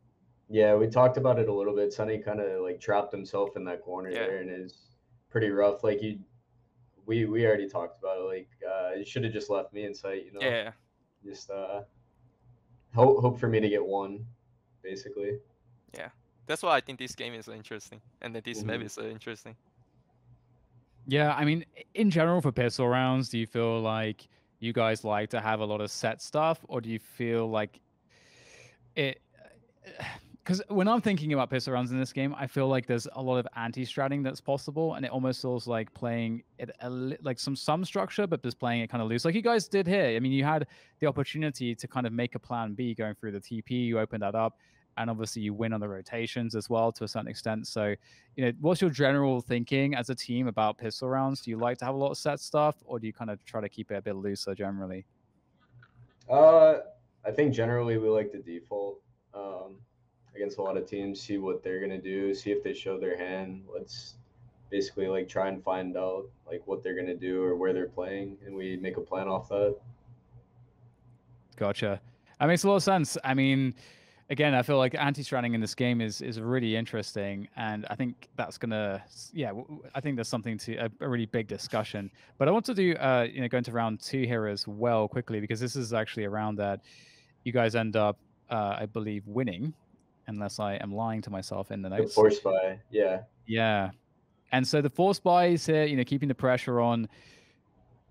Yeah, we talked about it a little bit. Sunny kind of like trapped himself in that corner Yeah. there, and is pretty rough. Like we already talked about it. Like you should have just left me in sight. Yeah. Just hope for me to get one, basically. Yeah. That's why I think this game is so interesting, and that this map Mhm. is so interesting. Yeah, I mean, in general for pistol rounds, do you feel like you guys like to have a lot of set stuff, or do you feel like it? Because when I'm thinking about pistol rounds in this game, I feel like there's a lot of anti-stratting that's possible, and it almost feels like playing it like some structure, but just playing it kind of loose, like you guys did here. I mean, you had the opportunity to kind of make a plan B going through the TP. You opened that up, and obviously you win on the rotations as well to a certain extent. So, what's your general thinking as a team about pistol rounds? Do you like to have a lot of set stuff, or do you kind of try to keep it a bit looser generally? I think generally we like the default against a lot of teams. See what they're gonna do. See if they show their hand. Let's basically like try and find out like what they're gonna do or where they're playing, and we make a plan off that. Gotcha. That makes a lot of sense. I mean, again, I feel like anti-stratting in this game is really interesting, and I think that's gonna, yeah, I think there's something to a really big discussion. But I want to do, go into round 2 here as well quickly, because this is actually a round that you guys end up, I believe, winning, unless I am lying to myself in the The notes. force buy, yeah. Yeah, and so the force buys here, keeping the pressure on.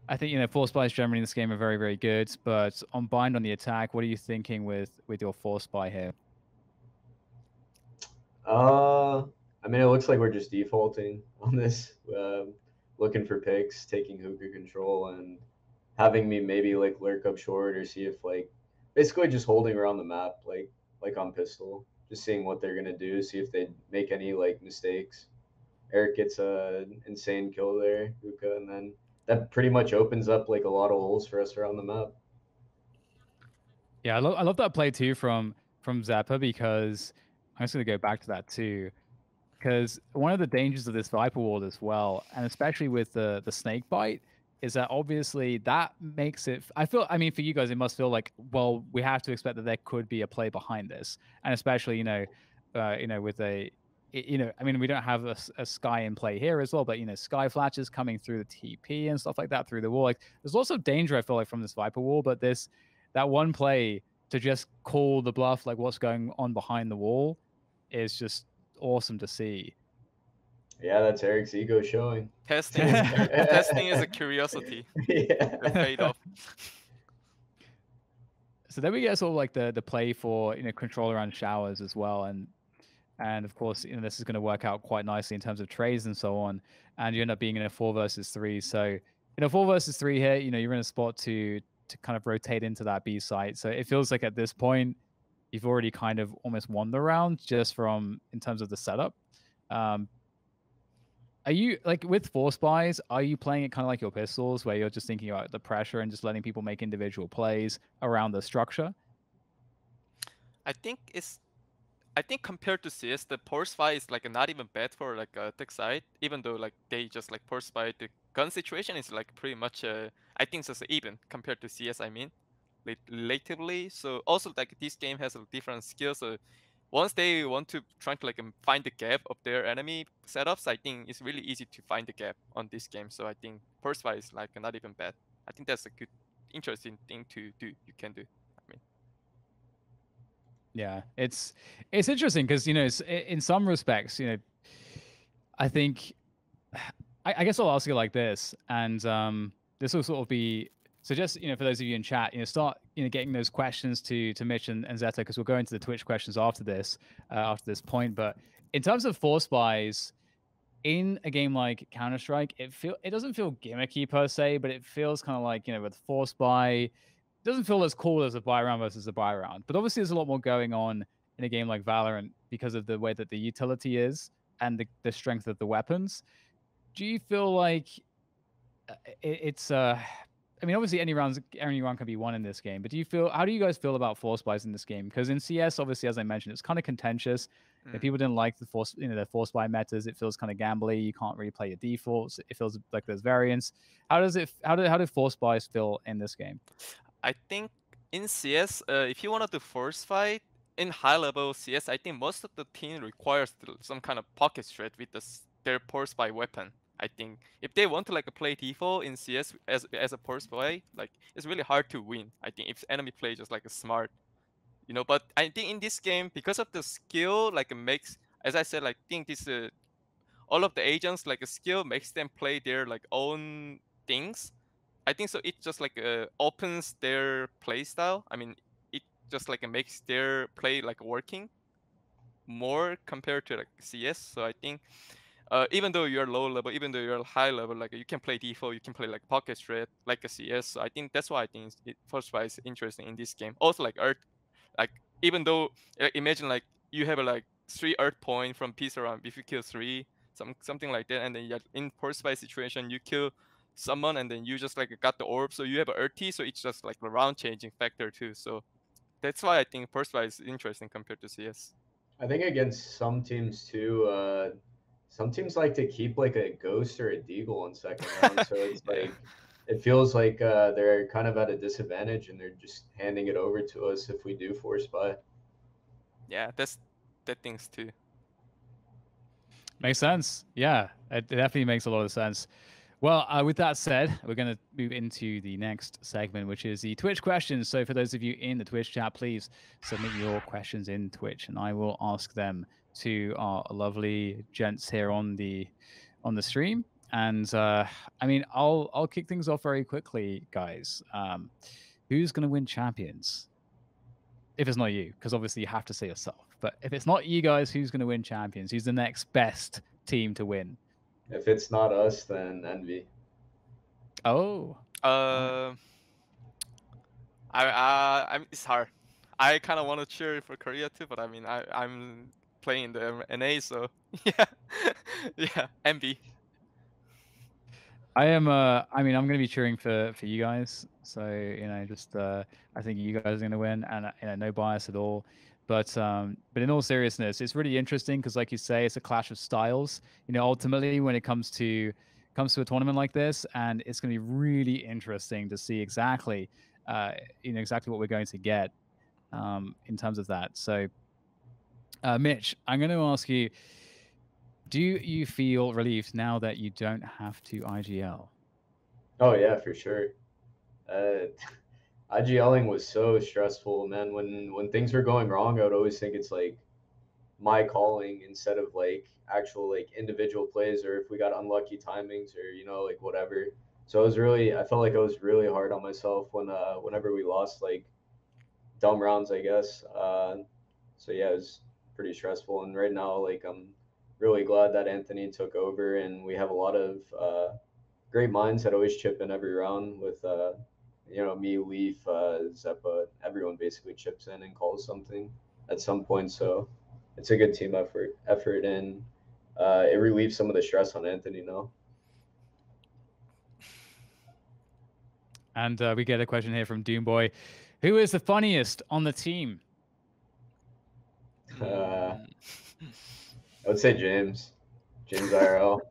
I think force buys generally in this game are very, very good, but on bind on the attack, what are you thinking with your force buy here? I mean, it looks like we're just defaulting on this, looking for picks, taking hookah control, and having me maybe like lurk up short or see if like basically just holding around the map, like on pistol, just seeing what they're gonna do, see if they make any like mistakes. Eric gets a insane kill there, hookah, and then that pretty much opens up like a lot of holes for us around the map. Yeah, I love that play too from Zappa, because I'm just gonna go back to that too. Because one of the dangers of this Viper Ward as well, and especially with the snake bite, is that obviously that makes it. I mean, for you guys, it must feel like, well, we have to expect that there could be a play behind this, and especially with I mean, we don't have a Sky in play here as well, but Sky flashes coming through the TP and stuff like that through the wall. Like, there's lots of danger I feel like from this Viper Wall, but that one play to just call the bluff, like what's going on behind the wall, is just awesome to see. Yeah, that's Eric's ego showing. Testing is a curiosity. Yeah. The fade off. So then we get sort of like the play for control around showers as well, and of course this is going to work out quite nicely in terms of trades and so on, and you end up being in a 4 versus 3. So in a 4 versus 3 here, you're in a spot to kind of rotate into that B site. So it feels like at this point you've already kind of almost won the round just from in terms of the setup. Um, are you like with force buys? Are you playing it kind of like your pistols, where you're just thinking about the pressure and just letting people make individual plays around the structure? I think compared to CS, the force fight is like not even bad for like a tech side. Even though like they just like force fight, the gun situation is like pretty much I think it's just even compared to CS. I mean, relatively. So also like this game has a different skill. So once they want to try to like find the gap of their enemy setups, I think it's really easy to find the gap on this game. So I think force fight is like not even bad. I think that's a good, interesting thing to do. You can do. I mean. Yeah, it's interesting because in some respects, I think I guess I'll ask you like this, and this will sort of be so. Just for those of you in chat, start getting those questions to Mitch and Zeta, because we'll go into the Twitch questions after this point. But in terms of force buys in a game like Counter Strike, it doesn't feel gimmicky per se, but it feels kind of like with force buy. It doesn't feel as cool as a buy round versus a buy round, but obviously there's a lot more going on in a game like Valorant because of the way that the utility is and the strength of the weapons. Do you feel like it's I mean, obviously any round can be won in this game, but how do you guys feel about force buys in this game? Because in CS, obviously, as I mentioned, it's kind of contentious. People didn't like the the force buy metas. It feels kind of gambly. You can't really play your defaults. It feels like there's variance. How do force buys feel in this game? I think in CS, if you wanted to force fight in high level CS, I think most of the team requires some kind of pocket strat with their force by weapon. I think if they want to like play default in CS as a force play, like it's really hard to win. I think if enemy play just like a smart, But I think in this game, because of the skill, like it makes, as I said, like think this all of the agents like a skill makes them play their like own things. I think so. It just like opens their play style. I mean, it just like makes their play like working more compared to like CS. So I think even though you're low level, even though you're high level, like you can play default, you can play like pocket strat like a CS. So I think that's why I think first try is interesting in this game. Also like Earth, like even though imagine like you have like 3 Earth point from piece around if you kill 3, something like that, and then in first fight situation you kill someone and then you just like got the orb, so you have a Earthy, so it's just like a round changing factor too. So that's why I think first fight is interesting compared to CS. I think against some teams too, some teams like to keep like a ghost or a deagle in second round. So it's Yeah. like it feels like they're kind of at a disadvantage and they're just handing it over to us if we do force buy. Yeah, that things too. Makes sense. Yeah, it definitely makes a lot of sense. Well, with that said, we're going to move into the next segment, which is the Twitch questions. So for those of you in the Twitch chat, please submit your questions in Twitch, and I will ask them to our lovely gents here on the stream. And I mean, I'll kick things off very quickly, guys. Who's going to win champions? If it's not you, because obviously you have to say yourself. But if it's not you guys, who's going to win champions? Who's the next best team to win? If it's not us, then Envy. Oh. I'm it's hard. I kind of want to cheer for Korea too, but I mean, I'm playing the NA, so yeah, yeah, MB. I am. I mean, I'm going to be cheering for you guys. So just I think you guys are going to win, and no bias at all. But in all seriousness, it's really interesting because, like you say, it's a clash of styles. Ultimately, when it comes to a tournament like this, and it's going to be really interesting to see exactly, exactly what we're going to get, in terms of that. So, Mitch, I'm going to ask you. Do you feel relieved now that you don't have to IGL? Oh yeah, for sure. Uh, IGLing was so stressful, man. When things were going wrong, I would always think it's like my calling instead of like actual like individual plays, or if we got unlucky timings, or like whatever. So I felt like I was really hard on myself whenever we lost like dumb rounds, I guess. So yeah, it was pretty stressful. And right now, like I'm really glad that Anthony took over, and we have a lot of great minds that always chip in every round with me, Leaf, Zeppa, everyone basically chips in and calls something at some point. So it's a good team effort, and it relieves some of the stress on Anthony now. And we get a question here from Doomboy. Who is the funniest on the team? I would say James IRL.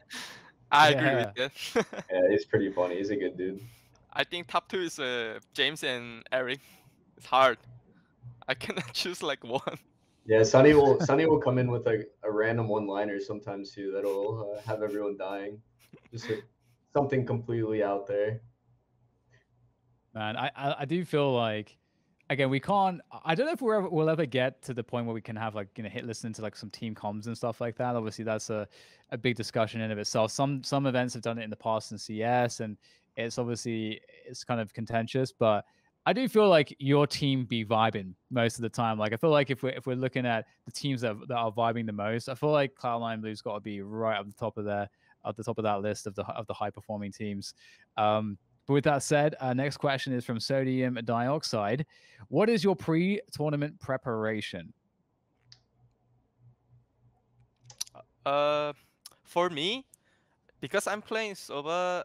I agree with that. Yeah, he's pretty funny. He's a good dude. I think top 2 is James and Eric. It's hard. I cannot choose like one. Yeah, Sonny will come in with a random one-liner sometimes too that'll have everyone dying. Just something completely out there. Man, I do feel like, again, we can't. I don't know if we'll ever get to the point where we can have like hit listen to like some team comms and stuff like that. Obviously, that's a big discussion in of itself. Some events have done it in the past in CS, and it's kind of contentious. But I do feel like your team be vibing most of the time. Like I feel like if we're looking at the teams that are vibing the most, I feel like Cloud9 Blue's got to be right at the top of that list of the high performing teams. But with that said, next question is from Sodium Dioxide. What is your pre-tournament preparation? For me, because I'm playing Sova,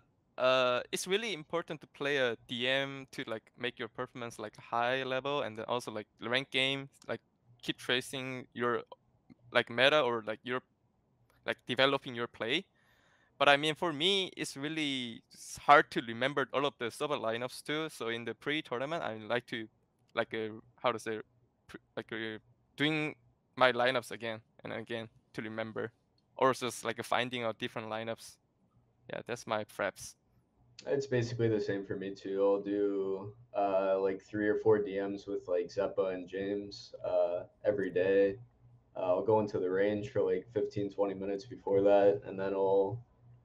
it's really important to play a DM to like make your performance like high level, and then also like rank game, like keep tracing your like meta, or like your like developing your play. But I mean, for me, it's really hard to remember all of the Sova lineups too. So in the pre-tournament, I like to like how to say like doing my lineups again and again to remember, or just like finding out different lineups. Yeah, that's my preps. It's basically the same for me too. I'll do like 3 or 4 DMs with like Zeppa and James every day. I'll go into the range for like 15-20 minutes before that, and then I'll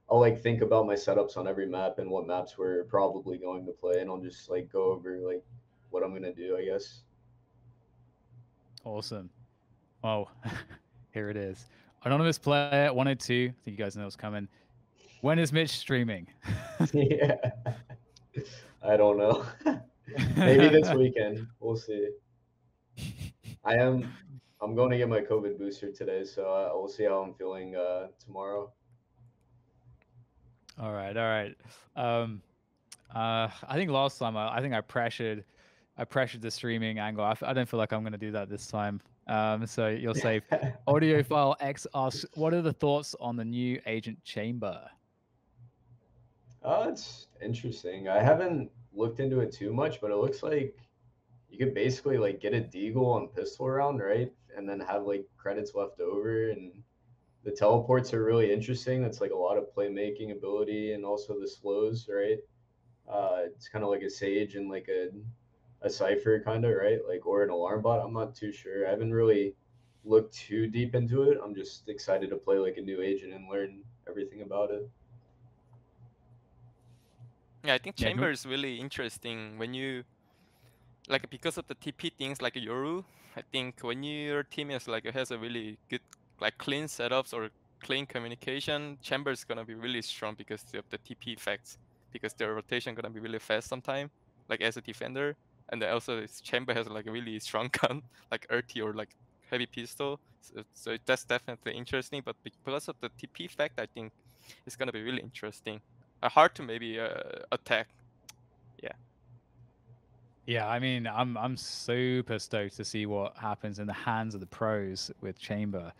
like think about my setups on every map and what maps we're probably going to play, and I'll just like go over like what I'm gonna do, I guess. Awesome. Oh, here it is. Anonymous player 102. I think you guys know what's coming. When is Mitch streaming? Yeah, I don't know. Maybe this weekend. We'll see. I'm going to get my COVID booster today, so we'll see how I'm feeling tomorrow. All right. I think last time I think I pressured the streaming angle. I don't feel like I'm going to do that this time. So you're safe. Audiophile X asks, what are the thoughts on the new agent chamber? It's interesting. I haven't looked into it too much, but it looks like you could basically like get a deagle on pistol round, right? And then have like credits left over, and the teleports are really interesting. That's like a lot of playmaking ability, and also the slows, right? It's kind of like a Sage and like a Cypher kind of, right? Like, or an alarm bot. I'm not too sure. I haven't really looked too deep into it. I'm just excited to play like a new agent and learn everything about it. Yeah, I think chamber is really interesting when you like, because of the TP things like Yoru. I think when your team is like has a really good like clean setups or clean communication, chamber is gonna be really strong because of the TP effects. Because their rotation gonna be really fast sometime, like as a defender, and then also this chamber has like a really strong gun, like RT or like heavy pistol. So that's definitely interesting. But because of the TP effect, I think it's gonna be really interesting. Hard to maybe attack. Yeah. Yeah, I mean, I'm super stoked to see what happens in the hands of the pros with Chamber.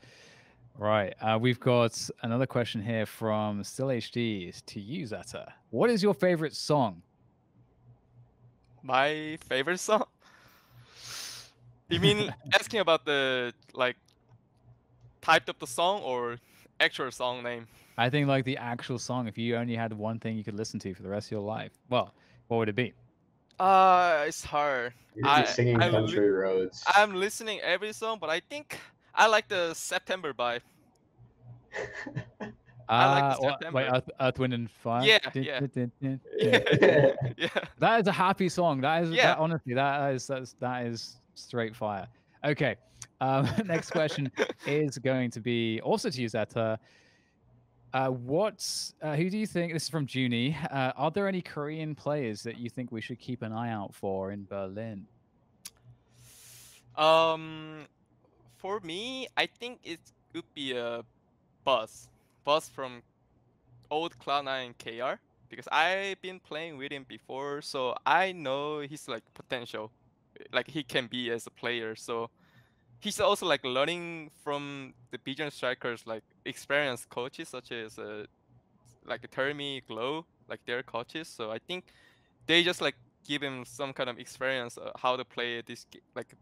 Right, we've got another question here from Still HD to you, Zeta. What is your favorite song? My favorite song? You mean asking about the like type of the song or actual song name? I think like the actual song. If you only had one thing you could listen to for the rest of your life, well, what would it be? It's hard. You're singing Country Roads. I'm listening every song, but I think I like the September vibe. I like the Wait, September. Earth, Wind, and Fire. Yeah, Dun, yeah. dun, dun, dun, Yeah. dun, dun. Yeah. That is a happy song. That Yeah. honestly, that is straight fire. Okay. Next question is going to be also to use that. Who do you think? This is from Junie. Are there any Korean players that you think we should keep an eye out for in Berlin? For me, I think it would be a Buzz from old Cloud9 KR, because I've been playing with him before, so I know he's like potential, like he can be as a player. So he's also like learning from the Bijan strikers, like experienced coaches such as like Termi, Glow, like their coaches. So I think they just like give him some kind of experience how to play this like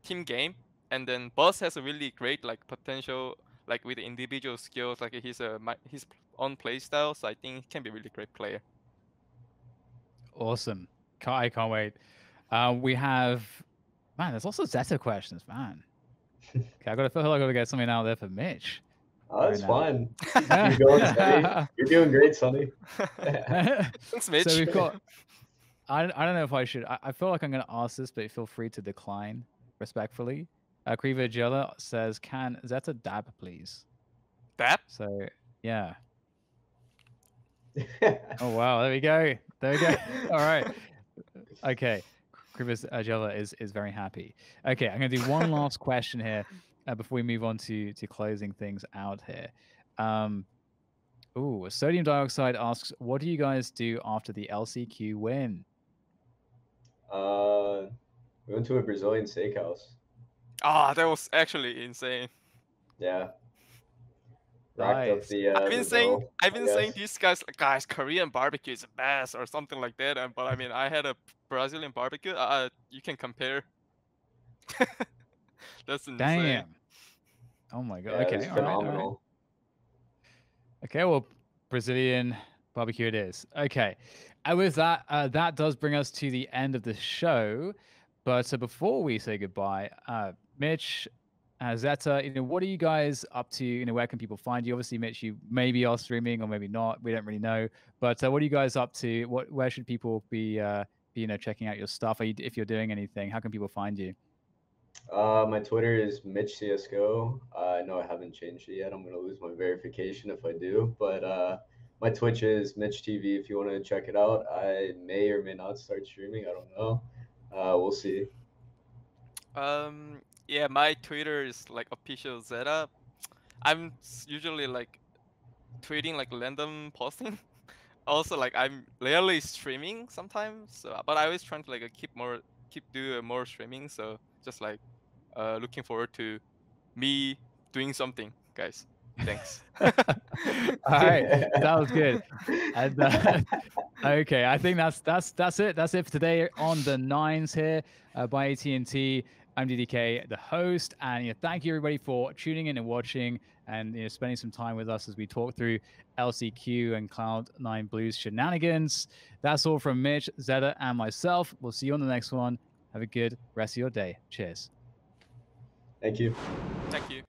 team game. And then Buzz has a really great like potential, like with individual skills, like his own play style. So I think he can be a really great player. Awesome. I can't wait. We have, man, there's also Xeta questions, man. Okay, I feel like I gotta get something out there for Mitch. Oh, that's now. fine. Keep going, Sonny. You're doing great, Sonny. Thanks, Mitch. So we've got. I don't know if I should. I feel like I'm gonna ask this, but feel free to decline respectfully. Kriva Jella says, "Can Xeta dab, please?" Dab? So yeah. Oh wow! There we go. There we go. All right. Okay. Kriva Jella is very happy. Okay, I'm gonna do one last question here before we move on to closing things out here. Sodium Dioxide asks, "What do you guys do after the LCQ win?" We went to a Brazilian steakhouse. Ah, that was actually insane. Yeah. Racked up Nice. the I've been saying these guys, Korean barbecue is the best or something like that. But I mean, I had a Brazilian barbecue. You can compare. That's insane. Damn. Oh my god. Yeah, Okay. it was All phenomenal. right. Okay. Well, Brazilian barbecue it is. Okay. And with that, that does bring us to the end of the show. But before we say goodbye, Mitch, Xeta, what are you guys up to? Where can people find you? Obviously, Mitch, you maybe are streaming or maybe not. We don't really know. But what are you guys up to? Where should people be checking out your stuff? If you're doing anything, how can people find you? My Twitter is Mitch CSGO. I know I haven't changed it yet. I'm gonna lose my verification if I do. But my Twitch is Mitch TV. If you want to check it out, I may or may not start streaming. I don't know. We'll see. Yeah, my Twitter is like official Xeta. I'm usually like tweeting like random posting. Also, like I'm rarely streaming sometimes, but I always trying to like keep do more streaming. So just like looking forward to me doing something, guys. Thanks. All right, that was good. And, okay, I think that's it. That's it for today on the Nines here by AT&T. I'm DDK, the host, and thank you everybody for tuning in and watching, and spending some time with us as we talk through LCQ and Cloud9 Blues shenanigans. That's all from Mitch, Xeta, and myself. We'll see you on the next one. Have a good rest of your day. Cheers. Thank you. Thank you.